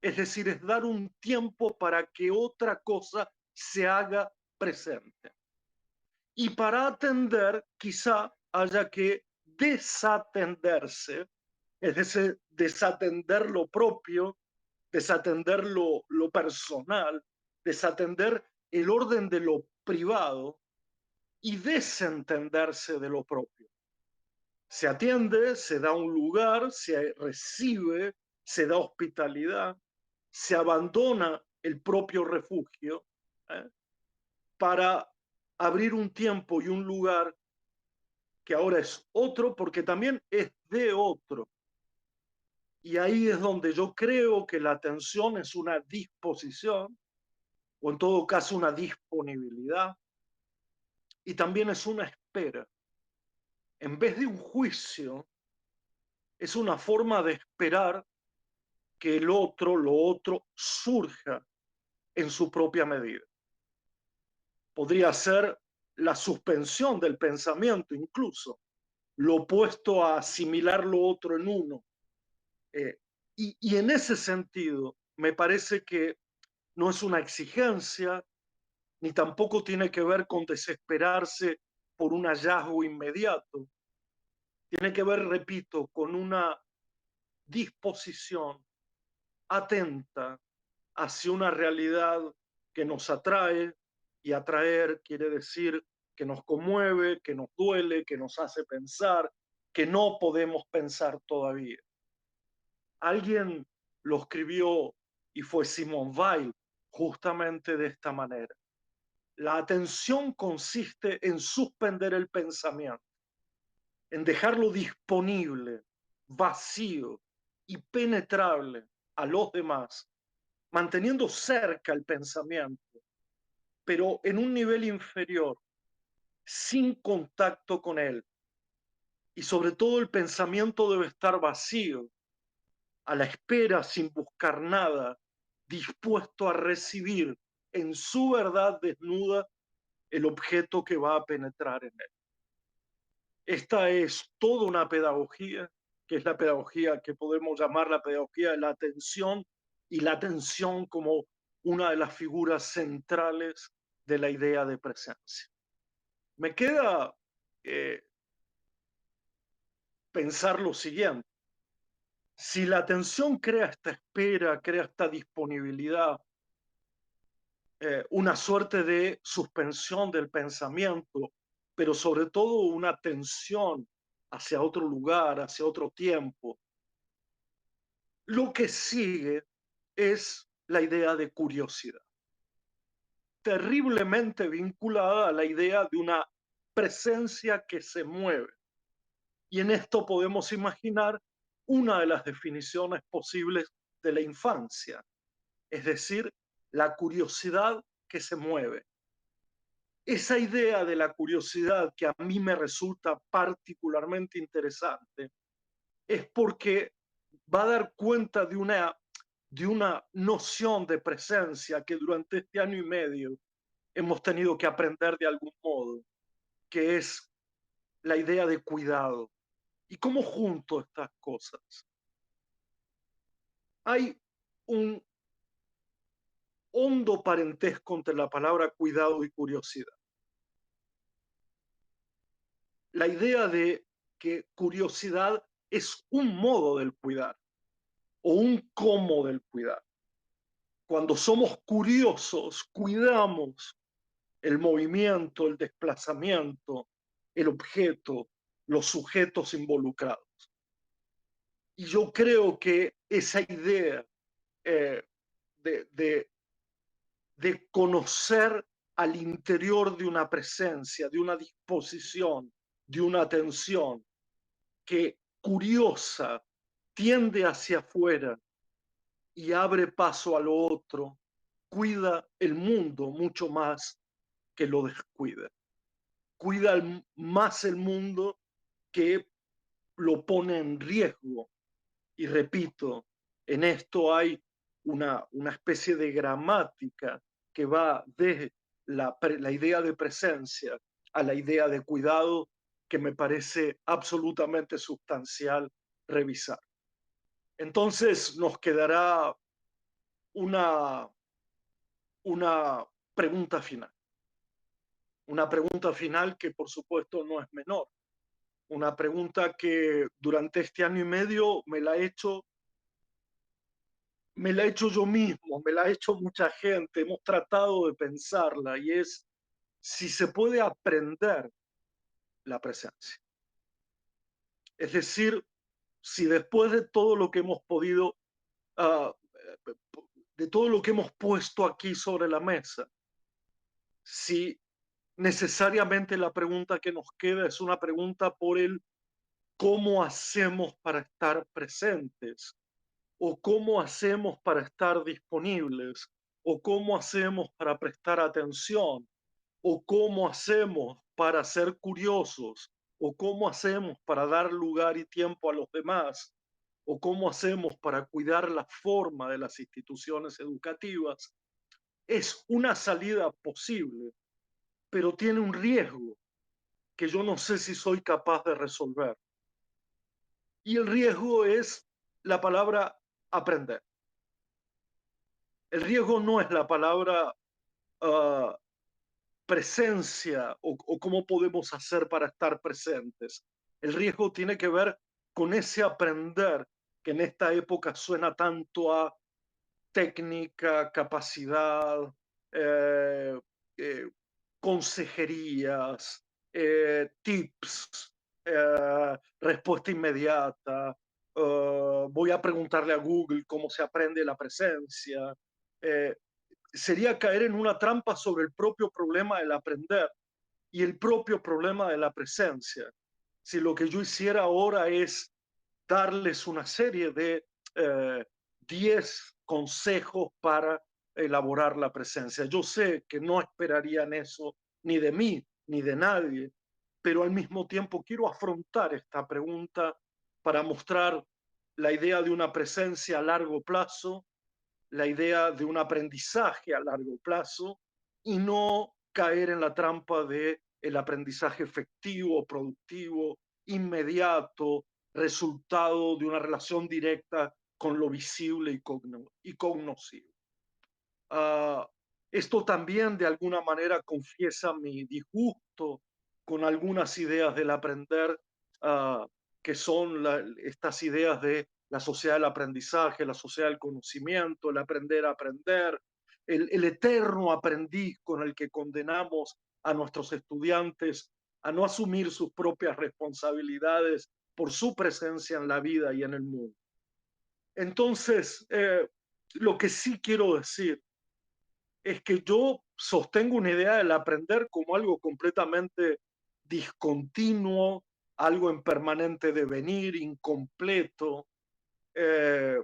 Es decir, es dar un tiempo para que otra cosa se haga presente. Y para atender, quizá haya que desatenderse, es decir, desatender lo propio, desatender lo personal, desatender el orden de lo privado y desentenderse de lo propio. Se atiende, se da un lugar, se recibe, se da hospitalidad, se abandona el propio refugio para abrir un tiempo y un lugar que ahora es otro, porque también es de otro. Y ahí es donde yo creo que la atención es una disposición, o en todo caso una disponibilidad, y también es una espera. En vez de un juicio, es una forma de esperar que el otro, lo otro, surja en su propia medida. Podría ser la suspensión del pensamiento incluso, lo opuesto a asimilar lo otro en uno. Y en ese sentido, me parece que no es una exigencia, ni tampoco tiene que ver con desesperarse por un hallazgo inmediato. Tiene que ver, repito, con una disposición atenta hacia una realidad que nos atrae, y atraer quiere decir que nos conmueve, que nos duele, que nos hace pensar, que no podemos pensar todavía. Alguien lo escribió y fue Simone Weil justamente de esta manera. La atención consiste en suspender el pensamiento, en dejarlo disponible, vacío y penetrable a los demás, manteniendo cerca el pensamiento, pero en un nivel inferior, sin contacto con él. Y sobre todo el pensamiento debe estar vacío, a la espera, sin buscar nada, dispuesto a recibir en su verdad desnuda el objeto que va a penetrar en él. Esta es toda una pedagogía, que es la pedagogía que podemos llamar la pedagogía de la atención, y la atención como una de las figuras centrales de la idea de presencia. Me queda pensar lo siguiente. Si la atención crea esta espera, crea esta disponibilidad, una suerte de suspensión del pensamiento, pero sobre todo una tensión hacia otro lugar, hacia otro tiempo, lo que sigue es la idea de curiosidad, terriblemente vinculada a la idea de una presencia que se mueve. Y en esto podemos imaginar una de las definiciones posibles de la infancia, es decir, la curiosidad que se mueve. Esa idea de la curiosidad que a mí me resulta particularmente interesante es porque va a dar cuenta de una noción de presencia que durante este año y medio hemos tenido que aprender de algún modo, que es la idea de cuidado. ¿Y cómo junto estas cosas? Hay un hondo parentesco entre la palabra cuidado y curiosidad. La idea de que curiosidad es un modo del cuidar o un cómo del cuidar. Cuando somos curiosos, cuidamos el movimiento, el desplazamiento, el objeto, los sujetos involucrados. Y yo creo que esa idea eh, de conocer al interior de una presencia, de una disposición, de una atención que curiosa tiende hacia afuera y abre paso a lo otro, cuida el mundo mucho más que lo descuida. Cuida más el mundo que lo pone en riesgo. Y repito, en esto hay una especie de gramática que va desde la idea de presencia a la idea de cuidado que me parece absolutamente sustancial revisar. Entonces nos quedará una, una pregunta final. Una pregunta final que por supuesto no es menor. Una pregunta que durante este año y medio me la he hecho yo mismo, me la ha hecho mucha gente, hemos tratado de pensarla y es si se puede aprender la presencia. Es decir, si después de todo lo que hemos podido, uh, de todo lo que hemos puesto aquí sobre la mesa, si necesariamente la pregunta que nos queda es una pregunta por el cómo hacemos para estar presentes, o cómo hacemos para estar disponibles, o cómo hacemos para prestar atención, o cómo hacemos para ser curiosos, o cómo hacemos para dar lugar y tiempo a los demás, o cómo hacemos para cuidar la forma de las instituciones educativas, es una salida posible, pero tiene un riesgo que yo no sé si soy capaz de resolver. Y el riesgo es la palabra aprender. El riesgo no es la palabra presencia o cómo podemos hacer para estar presentes. El riesgo tiene que ver con ese aprender que en esta época suena tanto a técnica, capacidad, eh, eh, consejerías, tips, respuesta inmediata. Voy a preguntarle a Google cómo se aprende la presencia. Sería caer en una trampa sobre el propio problema del aprender y el propio problema de la presencia. Si lo que yo hiciera ahora es darles una serie de 10 consejos para elaborar la presencia. Yo sé que no esperarían eso ni de mí, ni de nadie, pero al mismo tiempo quiero afrontar esta pregunta para mostrar la idea de una presencia a largo plazo, la idea de un aprendizaje a largo plazo y no caer en la trampa de el aprendizaje efectivo, productivo, inmediato, resultado de una relación directa con lo visible y cognoscible. Esto también de alguna manera confiesa mi disgusto con algunas ideas del aprender, que son estas ideas de la sociedad del aprendizaje, la sociedad del conocimiento, el aprender a aprender, el eterno aprendiz con el que condenamos a nuestros estudiantes a no asumir sus propias responsabilidades por su presencia en la vida y en el mundo. Entonces, lo que sí quiero decir es que yo sostengo una idea del aprender como algo completamente discontinuo, algo en permanente devenir, incompleto, eh,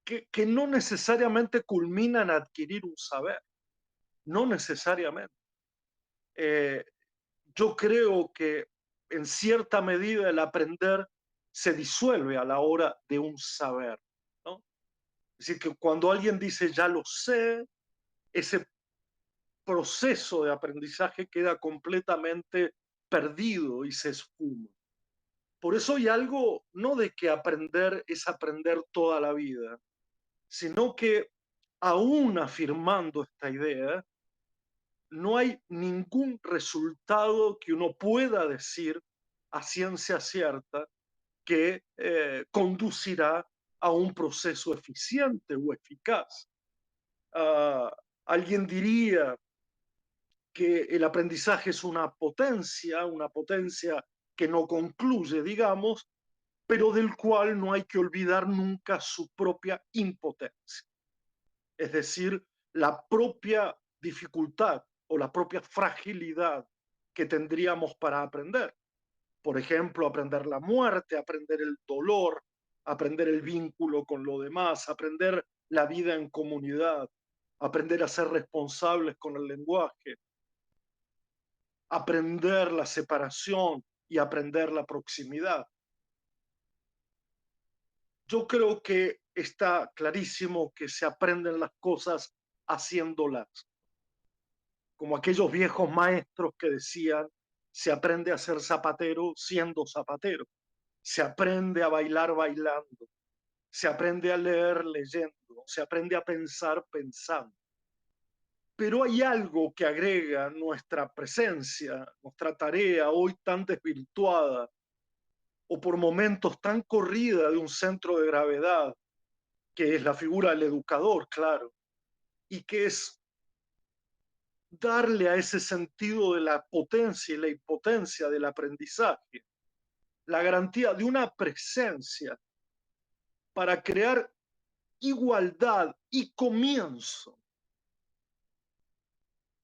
que no necesariamente culmina en adquirir un saber, no necesariamente. Eh, yo creo que en cierta medida el aprender se disuelve a la hora de un saber, ¿no? Es decir, que cuando alguien dice ya lo sé, ese proceso de aprendizaje queda completamente perdido y se esfuma. Por eso hay algo, no de que aprender es aprender toda la vida, sino que aún afirmando esta idea, no hay ningún resultado que uno pueda decir a ciencia cierta que conducirá a un proceso eficiente o eficaz. Alguien diría que el aprendizaje es una potencia que no concluye, digamos, pero del cual no hay que olvidar nunca su propia impotencia, es decir, la propia dificultad o la propia fragilidad que tendríamos para aprender. Por ejemplo, aprender la muerte, aprender el dolor, aprender el vínculo con lo demás, aprender la vida en comunidad, aprender a ser responsables con el lenguaje, aprender la separación y aprender la proximidad. Yo creo que está clarísimo que se aprenden las cosas haciéndolas, como aquellos viejos maestros que decían, se aprende a ser zapatero siendo zapatero, se aprende a bailar bailando, se aprende a leer leyendo, se aprende a pensar pensando. Pero hay algo que agrega nuestra presencia, nuestra tarea hoy tan desvirtuada o por momentos tan corrida de un centro de gravedad, que es la figura del educador, claro, y que es darle a ese sentido de la potencia y la impotencia del aprendizaje la garantía de una presencia para crear igualdad y comienzo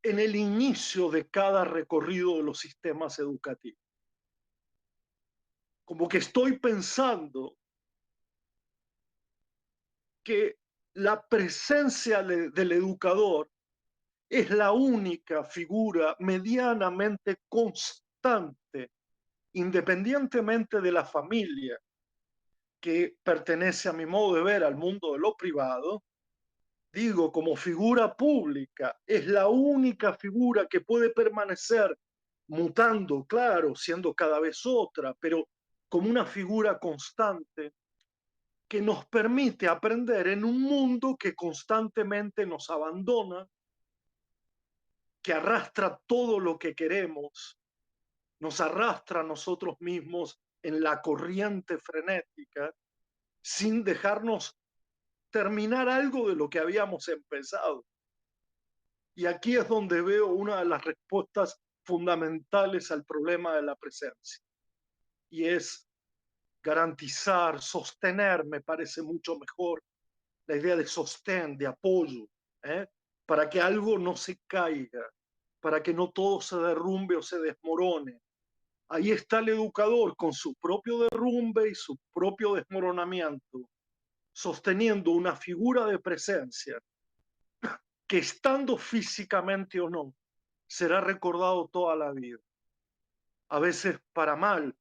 en el inicio de cada recorrido de los sistemas educativos. Como que estoy pensando que la presencia del educador es la única figura medianamente constante, independientemente de la familia, que pertenece a mi modo de ver al mundo de lo privado. Digo, como figura pública, es la única figura que puede permanecer mutando, claro, siendo cada vez otra, pero como una figura constante que nos permite aprender en un mundo que constantemente nos abandona, que arrastra todo lo que queremos, nos arrastra a nosotros mismos en la corriente frenética, sin dejarnos terminar algo de lo que habíamos empezado. Y aquí es donde veo una de las respuestas fundamentales al problema de la presencia. Y es garantizar, sostener, me parece mucho mejor la idea de sostén, de apoyo, para que algo no se caiga, para que no todo se derrumbe o se desmorone. Ahí está el educador con su propio derrumbe y su propio desmoronamiento, sosteniendo una figura de presencia que, estando físicamente o no, será recordado toda la vida. A veces para mal,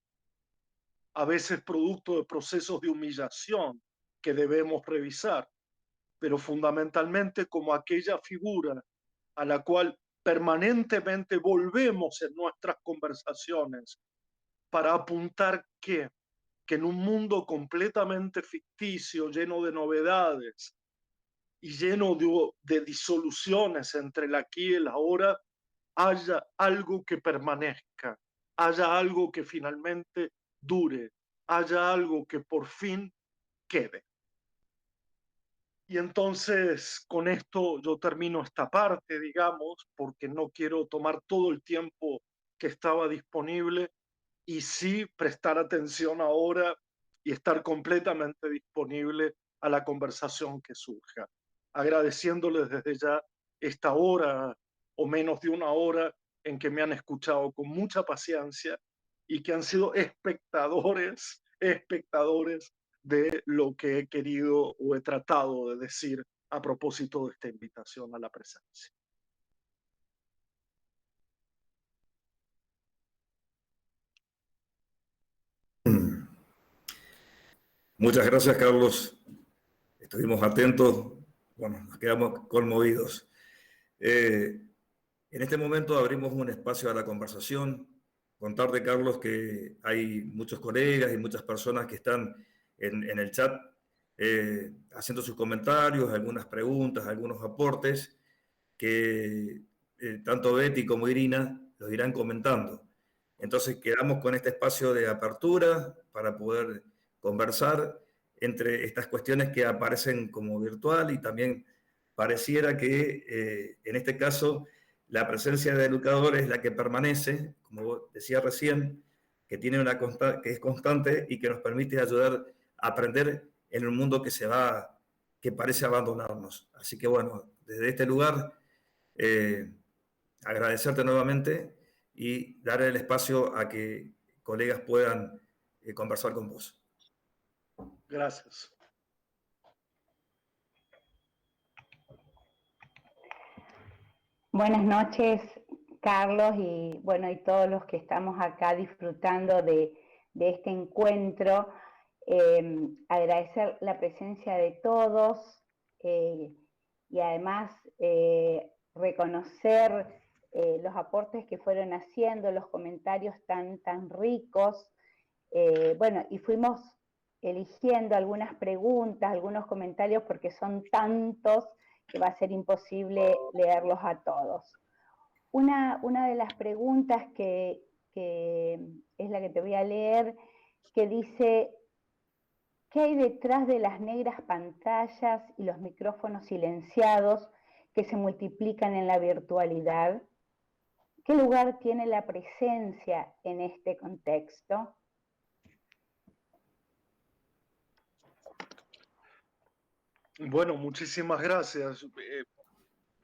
a veces producto de procesos de humillación que debemos revisar, pero fundamentalmente como aquella figura a la cual permanentemente volvemos en nuestras conversaciones para apuntar que que en un mundo completamente ficticio, lleno de novedades y lleno de disoluciones entre el aquí y el ahora, haya algo que permanezca, haya algo que finalmente dure, haya algo que por fin quede. Y entonces con esto yo termino esta parte, digamos, porque no quiero tomar todo el tiempo que estaba disponible y sí prestar atención ahora y estar completamente disponible a la conversación que surja. Agradeciéndoles desde ya esta hora o menos de una hora en que me han escuchado con mucha paciencia y que han sido espectadores de lo que he querido o he tratado de decir a propósito de esta invitación a la presencia. Muchas gracias, Carlos. Estuvimos atentos, bueno, nos quedamos conmovidos. En este momento abrimos un espacio a la conversación. Contarte, Carlos, que hay muchos colegas y muchas personas que están en el chat haciendo sus comentarios, algunas preguntas, algunos aportes que tanto Betty como Irina los irán comentando. Entonces quedamos con este espacio de apertura para poder conversar entre estas cuestiones que aparecen como virtual y también pareciera que en este caso la presencia de educadores es la que permanece, como decía recién, que tiene que es constante y que nos permite ayudar a aprender en un mundo que parece abandonarnos. Así que bueno, desde este lugar agradecerte nuevamente y dar el espacio a que colegas puedan conversar con vos. Gracias. Buenas noches, Carlos, y bueno, y todos los que estamos acá disfrutando de este encuentro. Agradecer la presencia de todos y además reconocer los aportes que fueron haciendo, los comentarios tan ricos. Bueno, y fuimos eligiendo algunas preguntas, algunos comentarios, porque son tantos que va a ser imposible leerlos a todos. Una de las preguntas que es la que te voy a leer, que dice: ¿qué hay detrás de las negras pantallas y los micrófonos silenciados que se multiplican en la virtualidad? ¿Qué lugar tiene la presencia en este contexto? Bueno, muchísimas gracias.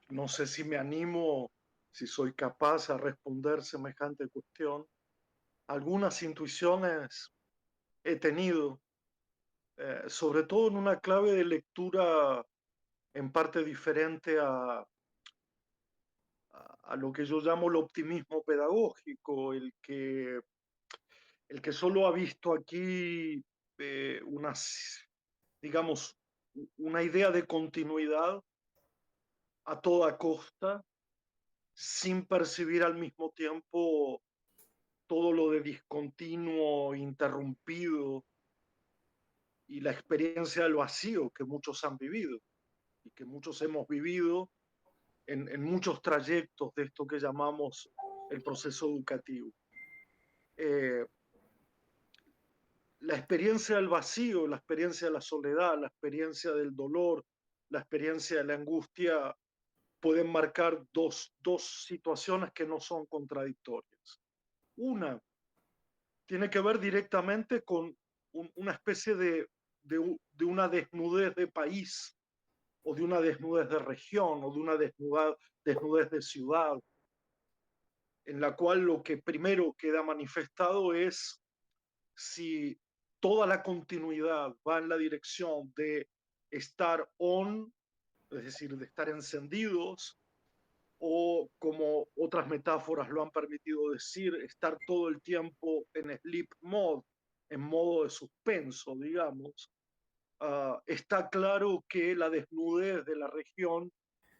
No sé si me animo, si soy capaz a responder semejante cuestión. Algunas intuiciones he tenido, sobre todo en una clave de lectura en parte diferente a lo que yo llamo el optimismo pedagógico, el que solo ha visto aquí digamos, una idea de continuidad a toda costa, sin percibir al mismo tiempo todo lo de discontinuo, interrumpido y la experiencia del vacío que muchos han vivido y que muchos hemos vivido en muchos trayectos de esto que llamamos el proceso educativo. La experiencia del vacío, la experiencia de la soledad, la experiencia del dolor, la experiencia de la angustia pueden marcar dos situaciones que no son contradictorias. Una tiene que ver directamente con una especie de una desnudez de país o de una desnudez de región o de una desnudez de ciudad, en la cual lo que primero queda manifestado es si toda la continuidad va en la dirección de estar on, es decir, de estar encendidos, o como otras metáforas lo han permitido decir, estar todo el tiempo en sleep mode, en modo de suspenso, digamos. Está claro que la desnudez de la región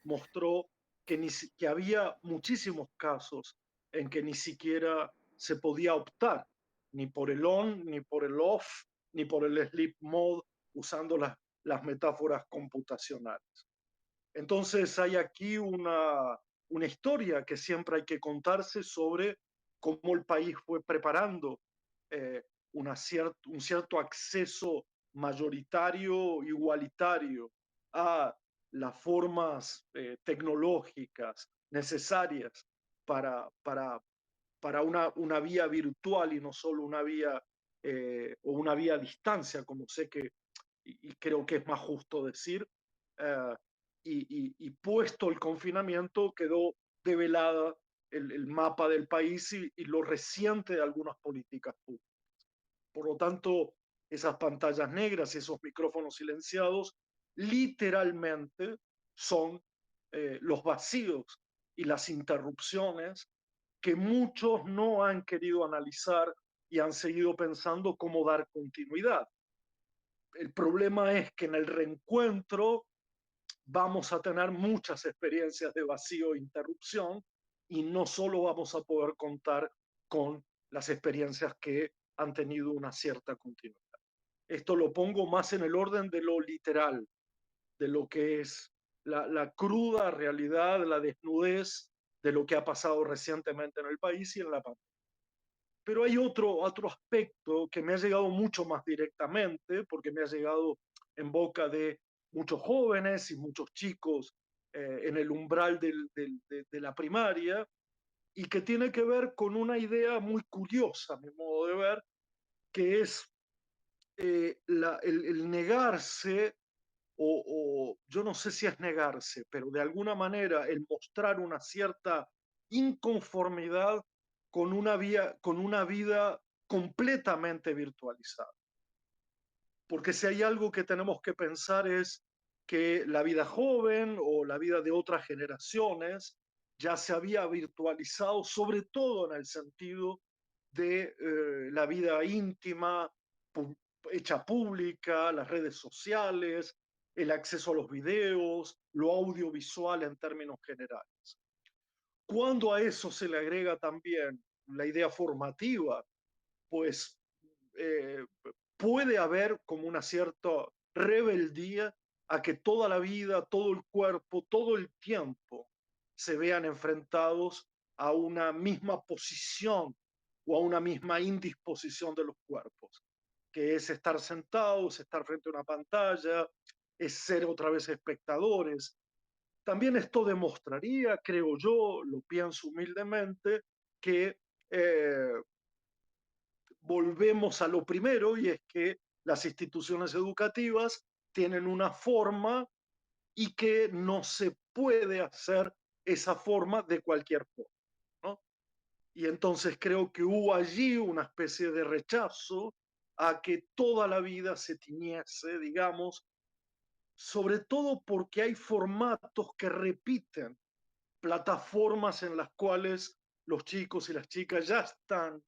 mostró que había muchísimos casos en que ni siquiera se podía optar ni por el on ni por el off, ni por el sleep mode, usando las metáforas computacionales. Entonces hay aquí una historia que siempre hay que contarse sobre cómo el país fue preparando un cierto acceso mayoritario, igualitario a las formas tecnológicas necesarias para una vía virtual y no solo una vía o una vía a distancia, como sé que, y creo que es más justo decir, eh, y puesto el confinamiento quedó develada el mapa del país y lo reciente de algunas políticas públicas. Por lo tanto, esas pantallas negras y esos micrófonos silenciados literalmente son los vacíos y las interrupciones que muchos no han querido analizar y han seguido pensando cómo dar continuidad. El problema es que en el reencuentro vamos a tener muchas experiencias de vacío e interrupción y no solo vamos a poder contar con las experiencias que han tenido una cierta continuidad. Esto lo pongo más en el orden de lo literal, de lo que es la cruda realidad, la desnudez de lo que ha pasado recientemente en el país y en la pandemia. Pero hay otro aspecto que me ha llegado mucho más directamente, porque me ha llegado en boca de muchos jóvenes y muchos chicos en el umbral de la primaria, y que tiene que ver con una idea muy curiosa, a mi modo de ver, que es el negarse, o yo no sé si es negarse, pero de alguna manera el mostrar una cierta inconformidad con una vida completamente virtualizada. Porque si hay algo que tenemos que pensar es que la vida joven o la vida de otras generaciones ya se había virtualizado, sobre todo en el sentido de la vida íntima, hecha pública, las redes sociales, el acceso a los videos, lo audiovisual en términos generales. Cuando a eso se le agrega también la idea formativa, pues eh, puede haber como una cierta rebeldía a que toda la vida, todo el cuerpo, todo el tiempo se vean enfrentados a una misma posición o a una misma indisposición de los cuerpos, que es estar sentados, estar frente a una pantalla, es ser otra vez espectadores. También esto demostraría, creo yo, lo pienso humildemente, que volvemos a lo primero, y es que las instituciones educativas tienen una forma y que no se puede hacer esa forma de cualquier forma, ¿no? Y entonces creo que hubo allí una especie de rechazo a que toda la vida se tiñese, digamos, sobre todo porque hay formatos que repiten, plataformas en las cuales los chicos y las chicas ya están,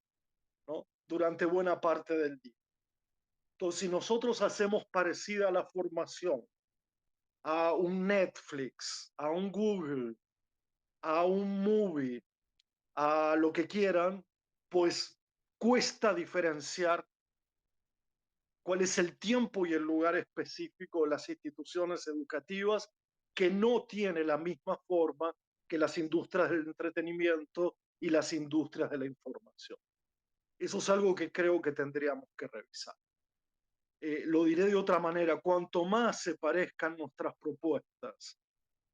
¿no?, durante buena parte del día. Entonces, si nosotros hacemos parecida la formación a un Netflix, a un Google, a un movie, a lo que quieran, pues cuesta diferenciar cuál es el tiempo y el lugar específico de las instituciones educativas, que no tiene la misma forma que las industrias del entretenimiento y las industrias de la información. Eso es algo que creo que tendríamos que revisar. Lo diré de otra manera: cuanto más se parezcan nuestras propuestas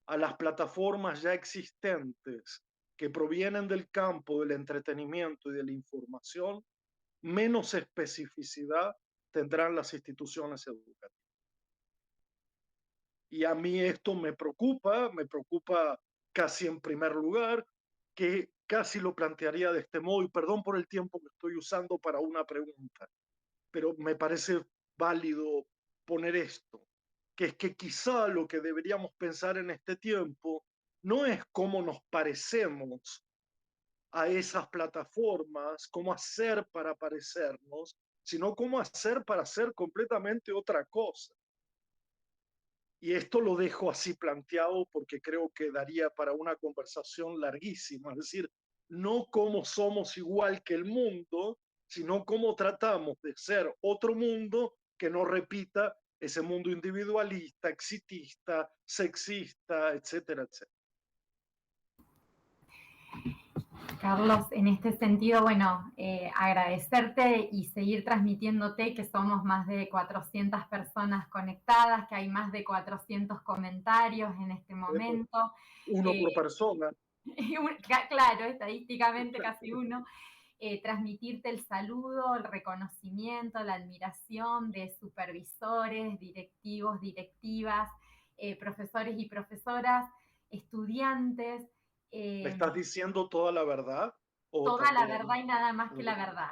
a las plataformas ya existentes que provienen del campo del entretenimiento y de la información, menos especificidad tendrán las instituciones educativas. Y a mí esto me preocupa casi en primer lugar, que casi lo plantearía de este modo, y perdón por el tiempo que estoy usando para una pregunta, pero me parece válido poner esto, que es que quizá lo que deberíamos pensar en este tiempo no es cómo nos parecemos a esas plataformas, cómo hacer para parecernos, sino cómo hacer para hacer completamente otra cosa. Y esto lo dejo así planteado porque creo que daría para una conversación larguísima, es decir, no cómo somos igual que el mundo, sino cómo tratamos de ser otro mundo que no repita ese mundo individualista, exitista, sexista, etcétera, etcétera. Carlos, en este sentido, bueno, agradecerte y seguir transmitiéndote que somos más de 400 personas conectadas, que hay más de 400 comentarios en este momento. Uno por persona. Claro, estadísticamente casi uno. Transmitirte el saludo, el reconocimiento, la admiración de supervisores, directivos, directivas, profesores y profesoras, estudiantes. ¿Me estás diciendo toda la verdad? ¿O Toda la también? verdad y nada más que la verdad.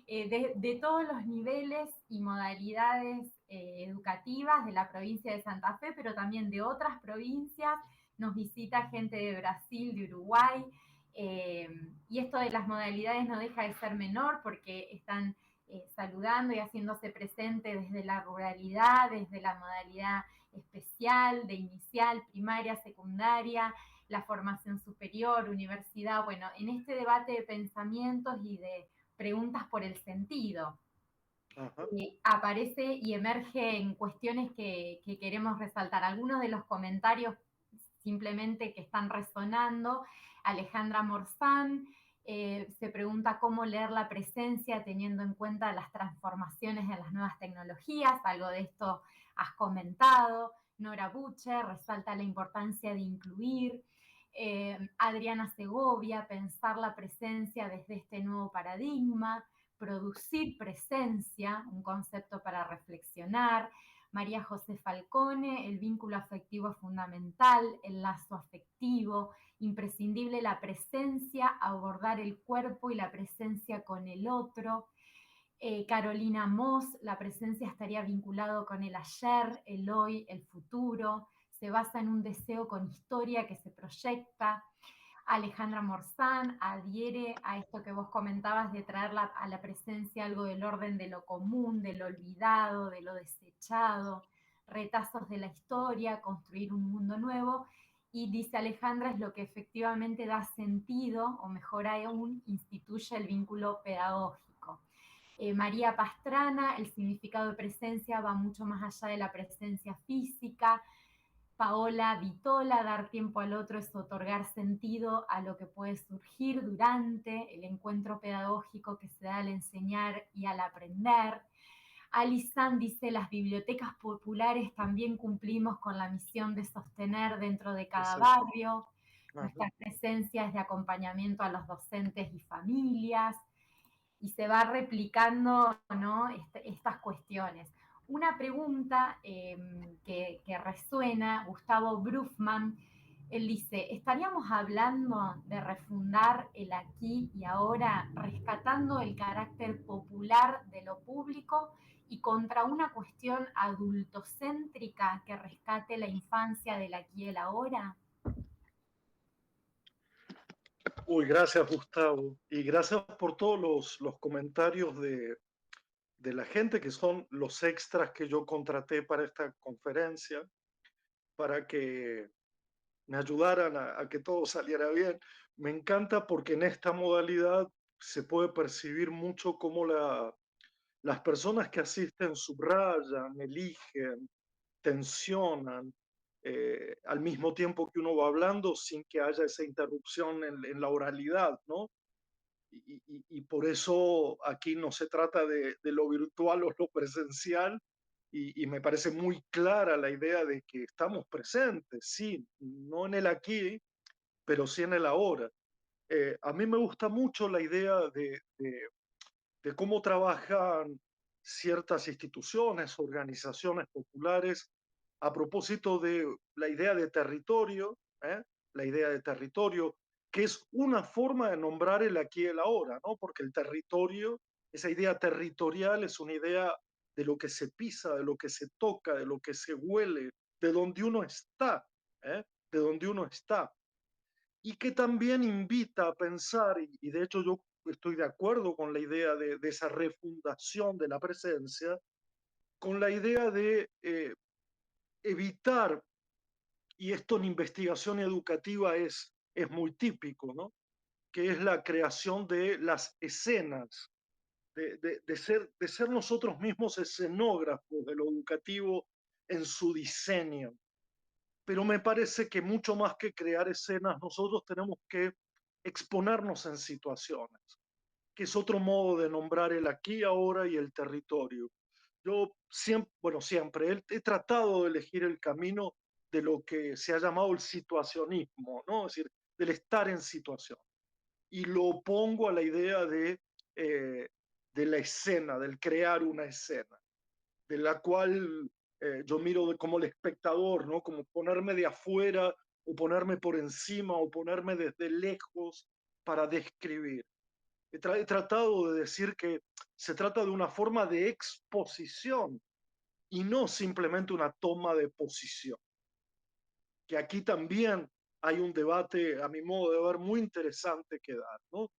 De todos los niveles y modalidades educativas de la provincia de Santa Fe, pero también de otras provincias. Nos visita gente de Brasil, de Uruguay, y esto de las modalidades no deja de ser menor porque están saludando y haciéndose presente desde la ruralidad, desde la modalidad especial, de inicial, primaria, secundaria, la formación superior, universidad. Bueno, en este debate de pensamientos y de preguntas por el sentido, aparece y emerge en cuestiones que queremos resaltar. Algunos de los comentarios simplemente que están resonando. Alejandra Morzán se pregunta cómo leer la presencia teniendo en cuenta las transformaciones en las nuevas tecnologías. Algo de esto has comentado. Nora Butcher resalta la importancia de incluir. Adriana Segovia, pensar la presencia desde este nuevo paradigma. Producir presencia, un concepto para reflexionar. María José Falcone, el vínculo afectivo fundamental, el lazo afectivo, imprescindible la presencia, abordar el cuerpo y la presencia con el otro. Carolina Moss, la presencia estaría vinculado con el ayer, el hoy, el futuro, se basa en un deseo con historia que se proyecta. Alejandra Morzán adhiere a esto que vos comentabas de traer a la presencia algo del orden de lo común, de lo olvidado, de lo desechado, retazos de la historia, construir un mundo nuevo. Y dice Alejandra, es lo que efectivamente da sentido, o mejor aún, instituye el vínculo pedagógico. María Pastrana, el significado de presencia va mucho más allá de la presencia física. Paola Vitola, dar tiempo al otro es otorgar sentido a lo que puede surgir durante el encuentro pedagógico que se da al enseñar y al aprender. Alizán dice, las bibliotecas populares también cumplimos con la misión de sostener dentro de cada barrio. Nuestra presencia es de acompañamiento a los docentes y familias. Y se va replicando, ¿no?, estas cuestiones. Una pregunta que resuena, Gustavo Brufman, él dice, ¿estaríamos hablando de refundar el aquí y ahora, rescatando el carácter popular de lo público y contra una cuestión adultocéntrica que rescate la infancia del aquí y el ahora? Uy, gracias Gustavo, y gracias por todos los comentarios de la gente que son los extras que yo contraté para esta conferencia, para que me ayudaran a que todo saliera bien. Me encanta porque en esta modalidad se puede percibir mucho cómo las personas que asisten subrayan, eligen, tensionan, al mismo tiempo que uno va hablando sin que haya esa interrupción en la oralidad, ¿no? Y por eso aquí no se trata de lo virtual o lo presencial, y me parece muy clara la idea de que estamos presentes, sí, no en el aquí, pero sí en el ahora. A mí me gusta mucho la idea de cómo trabajan ciertas instituciones, organizaciones populares, a propósito de la idea de territorio, la idea de territorio, que es una forma de nombrar el aquí y el ahora, ¿no? Porque el territorio, esa idea territorial es una idea de lo que se pisa, de lo que se toca, de lo que se huele, de donde uno está, ¿eh? De donde uno está. Y que también invita a pensar, y de hecho yo estoy de acuerdo con la idea de esa refundación de la presencia, con la idea de evitar, y esto en investigación educativa es muy típico, ¿no?, que es la creación de las escenas de ser nosotros mismos escenógrafos de lo educativo en su diseño. Pero me parece que mucho más que crear escenas, nosotros tenemos que exponernos en situaciones, que es otro modo de nombrar el aquí, ahora y el territorio. Yo siempre, bueno, siempre he tratado de elegir el camino de lo que se ha llamado el situacionismo, ¿no? Es decir, del estar en situación. Y lo opongo a la idea eh, de la escena, del crear una escena, de la cual yo miro como el espectador, ¿no? Como ponerme de afuera o ponerme por encima o ponerme desde lejos para describir. He tratado de decir que se trata de una forma de exposición y no simplemente una toma de posición. Que aquí también hay un debate, a mi modo de ver, muy interesante que dar, ¿no?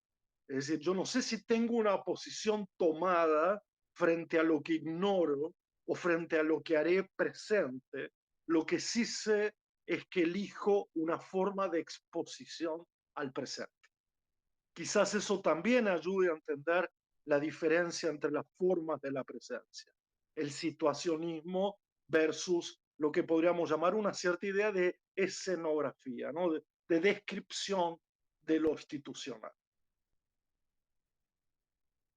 Es decir, yo no sé si tengo una posición tomada frente a lo que ignoro o frente a lo que haré presente. Lo que sí sé es que elijo una forma de exposición al presente. Quizás eso también ayude a entender la diferencia entre las formas de la presencia, el situacionismo versus lo que podríamos llamar una cierta idea de escenografía, ¿no? de descripción de lo institucional.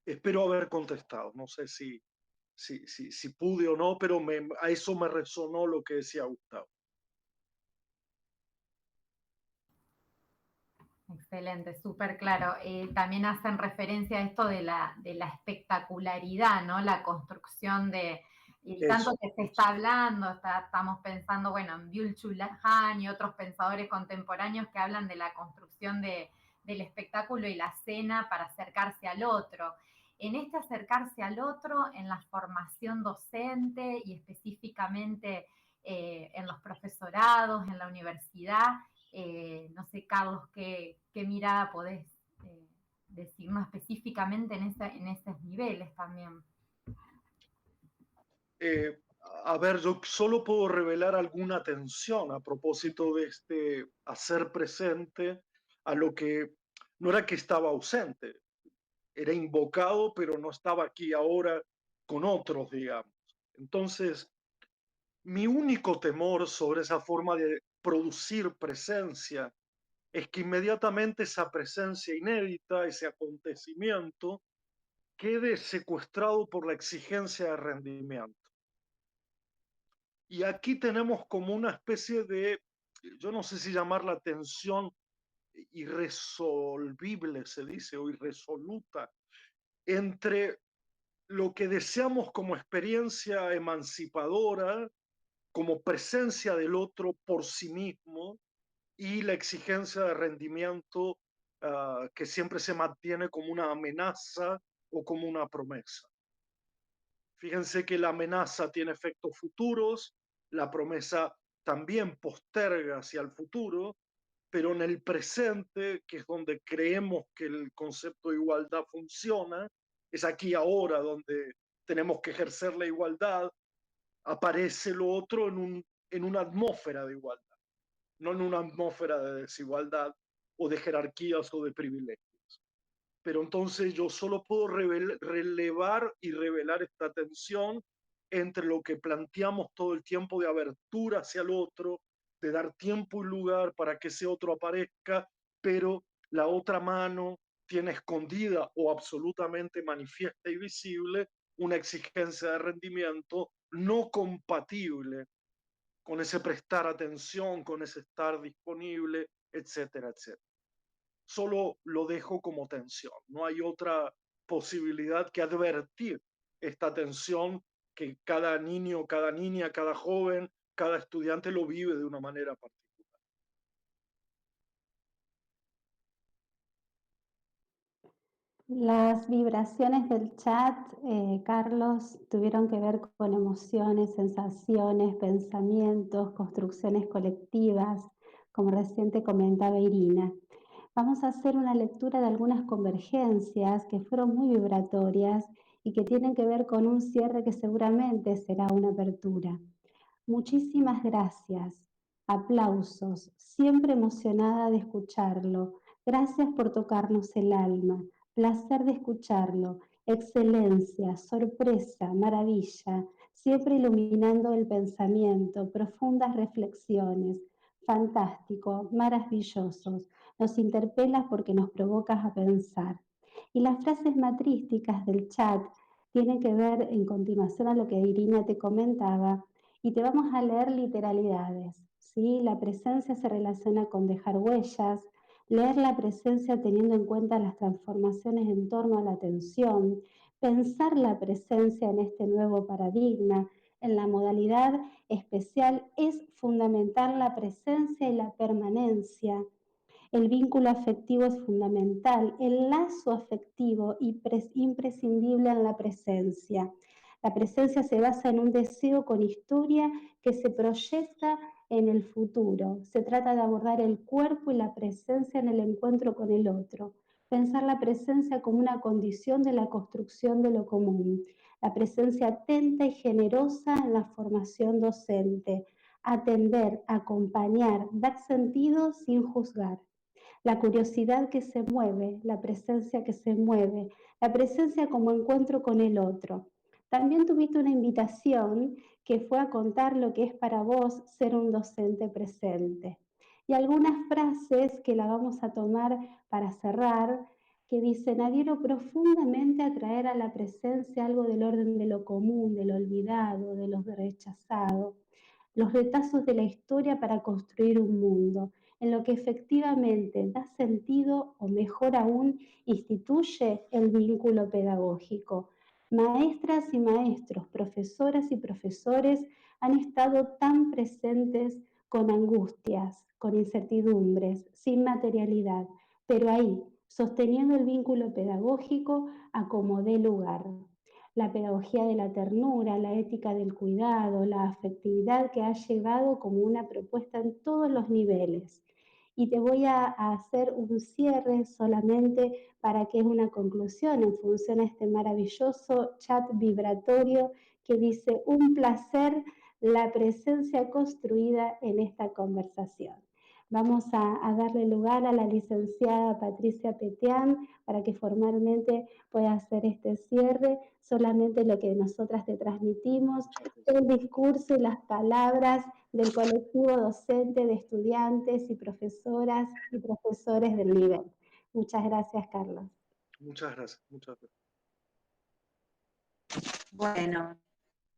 Espero haber contestado, no sé si pude o no, pero a eso me resonó lo que decía Gustavo. Excelente, súper claro. También hacen referencia a esto de la espectacularidad, ¿no? La construcción de, y tanto que se está hablando, estamos pensando, bueno, en Byul-Chul Han y otros pensadores contemporáneos que hablan de la construcción del espectáculo y la escena para acercarse al otro. En este acercarse al otro, en la formación docente y específicamente en los profesorados, en la universidad, no sé, Carlos, ¿qué mirada podés decirnos específicamente en esos niveles también? A ver, yo solo puedo revelar alguna tensión a propósito de este hacer presente a lo que no era que estaba ausente, era invocado, pero no estaba aquí ahora con otros, digamos. Entonces, mi único temor sobre esa forma de producir presencia es que inmediatamente esa presencia inédita, ese acontecimiento, quede secuestrado por la exigencia de rendimiento. Y aquí tenemos como una especie de, yo no sé si llamarla tensión irresolvible, se dice, o irresoluta, entre lo que deseamos como experiencia emancipadora, como presencia del otro por sí mismo, y la exigencia de rendimiento que siempre se mantiene como una amenaza o como una promesa. Fíjense que la amenaza tiene efectos futuros, la promesa también posterga hacia el futuro, pero en el presente, que es donde creemos que el concepto de igualdad funciona, es aquí ahora donde tenemos que ejercer la igualdad, aparece lo otro en una atmósfera de igualdad, no en una atmósfera de desigualdad o de jerarquías o de privilegios. Pero entonces yo solo puedo relevar y revelar esta tensión entre lo que planteamos todo el tiempo de abertura hacia el otro, de dar tiempo y lugar para que ese otro aparezca, pero la otra mano tiene escondida o absolutamente manifiesta y visible una exigencia de rendimiento no compatible con ese prestar atención, con ese estar disponible, etcétera, etcétera. Solo lo dejo como tensión. No hay otra posibilidad que advertir esta tensión que cada niño, cada niña, cada joven, cada estudiante lo vive de una manera particular. Las vibraciones del chat, Carlos, tuvieron que ver con emociones, sensaciones, pensamientos, construcciones colectivas, como recién te comentaba Irina. Vamos a hacer una lectura de algunas convergencias que fueron muy vibratorias y que tienen que ver con un cierre que seguramente será una apertura. Muchísimas gracias. Aplausos. Siempre emocionada de escucharlo. Gracias por tocarnos el alma. Placer de escucharlo. excelencia, sorpresa, maravilla, siempre iluminando el pensamiento, profundas reflexiones, fantástico, maravillosos, nos interpelas porque nos provocas a pensar. Y las frases matrísticas del chat tienen que ver en continuación a lo que Irina te comentaba, y te vamos a leer literalidades, ¿sí? La presencia se relaciona con dejar huellas, leer la presencia teniendo en cuenta las transformaciones en torno a la atención, pensar la presencia en este nuevo paradigma, en la modalidad especial es fundamental la presencia y la permanencia. El vínculo afectivo es fundamental, el lazo afectivo imprescindible en la presencia. La presencia se basa en un deseo con historia que se proyecta en el futuro. Se trata de abordar el cuerpo y la presencia en el encuentro con el otro. Pensar la presencia como una condición de la construcción de lo común. La presencia atenta y generosa en la formación docente. Atender, acompañar, dar sentido sin juzgar. La curiosidad que se mueve, la presencia que se mueve, la presencia como encuentro con el otro. También tuviste una invitación que fue a contar lo que es para vos ser un docente presente. Y algunas frases que la vamos a tomar para cerrar, que dicen: adhiero profundamente a traer a la presencia algo del orden de lo común, de lo olvidado, de lo rechazado, los retazos de la historia para construir un mundo en lo que efectivamente da sentido o mejor aún instituye el vínculo pedagógico. Maestras y maestros, profesoras y profesores han estado tan presentes con angustias, con incertidumbres, sin materialidad, pero ahí, sosteniendo el vínculo pedagógico a como dé lugar. La pedagogía de la ternura, la ética del cuidado, la afectividad que ha llegado como una propuesta en todos los niveles. Y te voy a hacer un cierre solamente para que es una conclusión en función a este maravilloso chat vibratorio que dice: un placer la presencia construida en esta conversación. Vamos a darle lugar a la licenciada Patricia Petián para que formalmente pueda hacer este cierre. Solamente lo que nosotras te transmitimos, el discurso y las palabras del colectivo docente de estudiantes y profesoras y profesores del nivel. Muchas gracias, Carlos. Muchas gracias, muchas gracias. Bueno,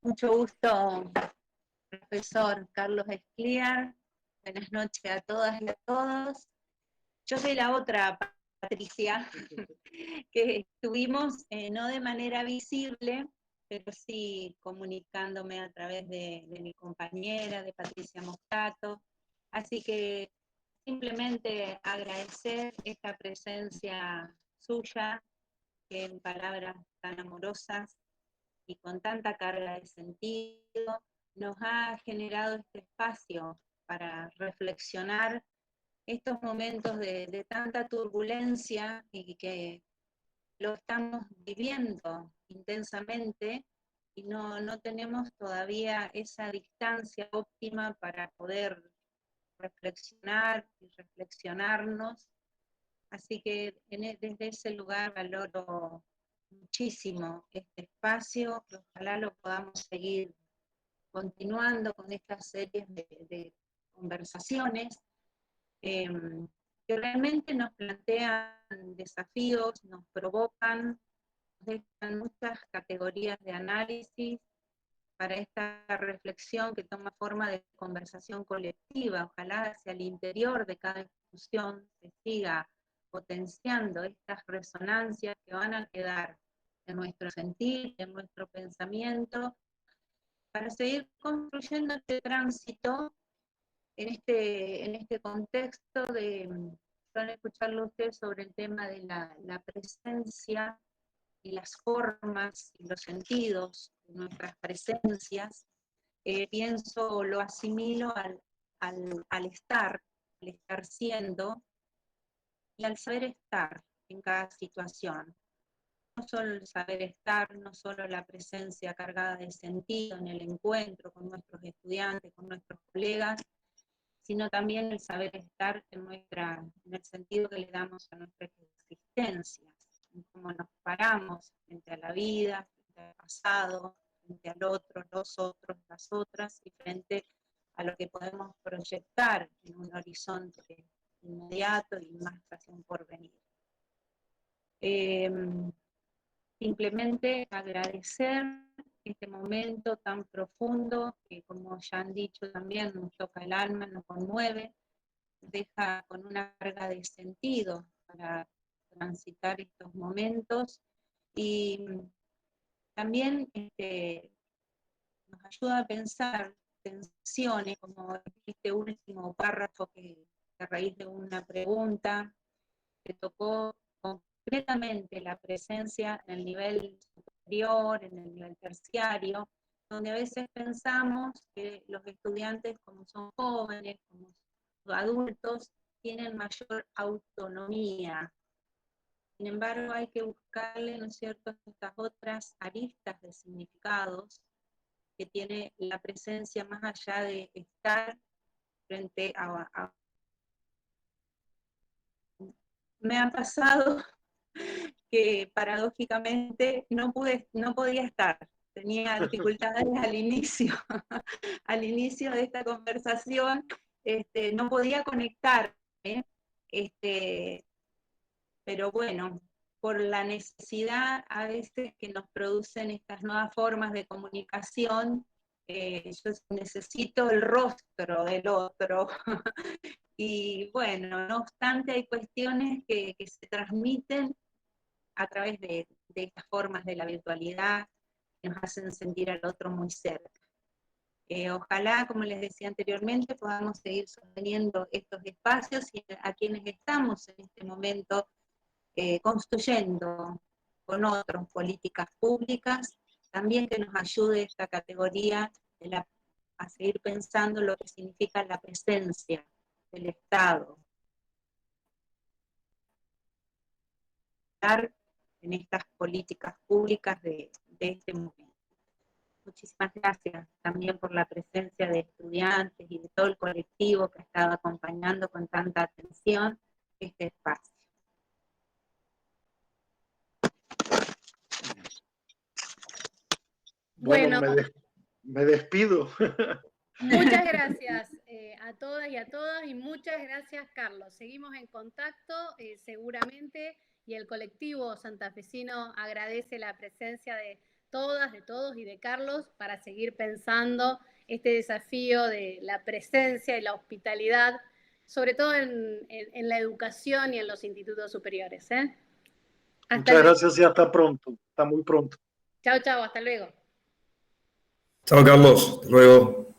mucho gusto, profesor Carlos Escliar. Buenas noches a todas y a todos. Yo soy la otra Patricia, que estuvimos no de manera visible, pero sí comunicándome a través de mi compañera, de Patricia Moscato. Así que simplemente agradecer esta presencia suya, que en palabras tan amorosas y con tanta carga de sentido nos ha generado este espacio para reflexionar estos momentos de tanta turbulencia y que lo estamos viviendo intensamente y no tenemos todavía esa distancia óptima para poder reflexionar y reflexionarnos. Así que desde ese lugar valoro muchísimo este espacio, que ojalá lo podamos seguir continuando con estas series de conversaciones que realmente nos plantean desafíos, nos provocan, nos dejan muchas categorías de análisis para esta reflexión que toma forma de conversación colectiva. Ojalá hacia el interior de cada institución se siga potenciando estas resonancias que van a quedar en nuestro sentir, en nuestro pensamiento, para seguir construyendo este tránsito en este contexto de escucharlo a usted sobre el tema de la presencia y las formas y los sentidos de nuestras presencias. Pienso, lo asimilo al estar siendo y al saber estar en cada situación. No solo el saber estar, no solo la presencia cargada de sentido en el encuentro con nuestros estudiantes, con nuestros colegas, sino también el saber estar en el sentido que le damos a nuestra existencia. en cómo nos paramos frente a la vida, frente al pasado, frente al otro, los otros, las otras, y frente a lo que podemos proyectar en un horizonte inmediato y más hacia un porvenir. Simplemente agradecer este momento tan profundo que, como ya han dicho también, nos toca el alma, nos conmueve, deja con una carga de sentido para transitar estos momentos, y también nos ayuda a pensar tensiones, como este último párrafo que a raíz de una pregunta que tocó concretamente la presencia en el nivel superior, en el nivel terciario, donde a veces pensamos que los estudiantes, como son jóvenes, como son adultos, tienen mayor autonomía. Sin embargo, hay que buscarle, ¿no es cierto?, estas otras aristas de significados que tiene la presencia más allá de estar frente a... Me ha pasado que paradójicamente no podía estar, tenía dificultades al inicio, al inicio de esta conversación, no podía conectarme, pero bueno, por la necesidad a veces que nos producen estas nuevas formas de comunicación, yo necesito el rostro del otro. Y bueno, no obstante hay cuestiones que se transmiten a través de estas formas de la virtualidad, que nos hacen sentir al otro muy cerca. Ojalá, como les decía anteriormente, podamos seguir sosteniendo estos espacios y a quienes estamos en este momento construyendo con otros políticas públicas, también que nos ayude esta categoría a seguir pensando lo que significa la presencia del Estado en estas políticas públicas de este momento. Muchísimas gracias también por la presencia de estudiantes y de todo el colectivo que ha estado acompañando con tanta atención este espacio. Bueno, me despido. Muchas gracias a todas y a todos, y muchas gracias, Carlos. Seguimos en contacto, seguramente, y el colectivo santafesino agradece la presencia de todas, de todos y de Carlos para seguir pensando este desafío de la presencia y la hospitalidad, sobre todo en la educación y en los institutos superiores. Muchas gracias y hasta pronto. Hasta muy pronto. Chao, chao, hasta luego. Chao, Carlos. Hasta luego.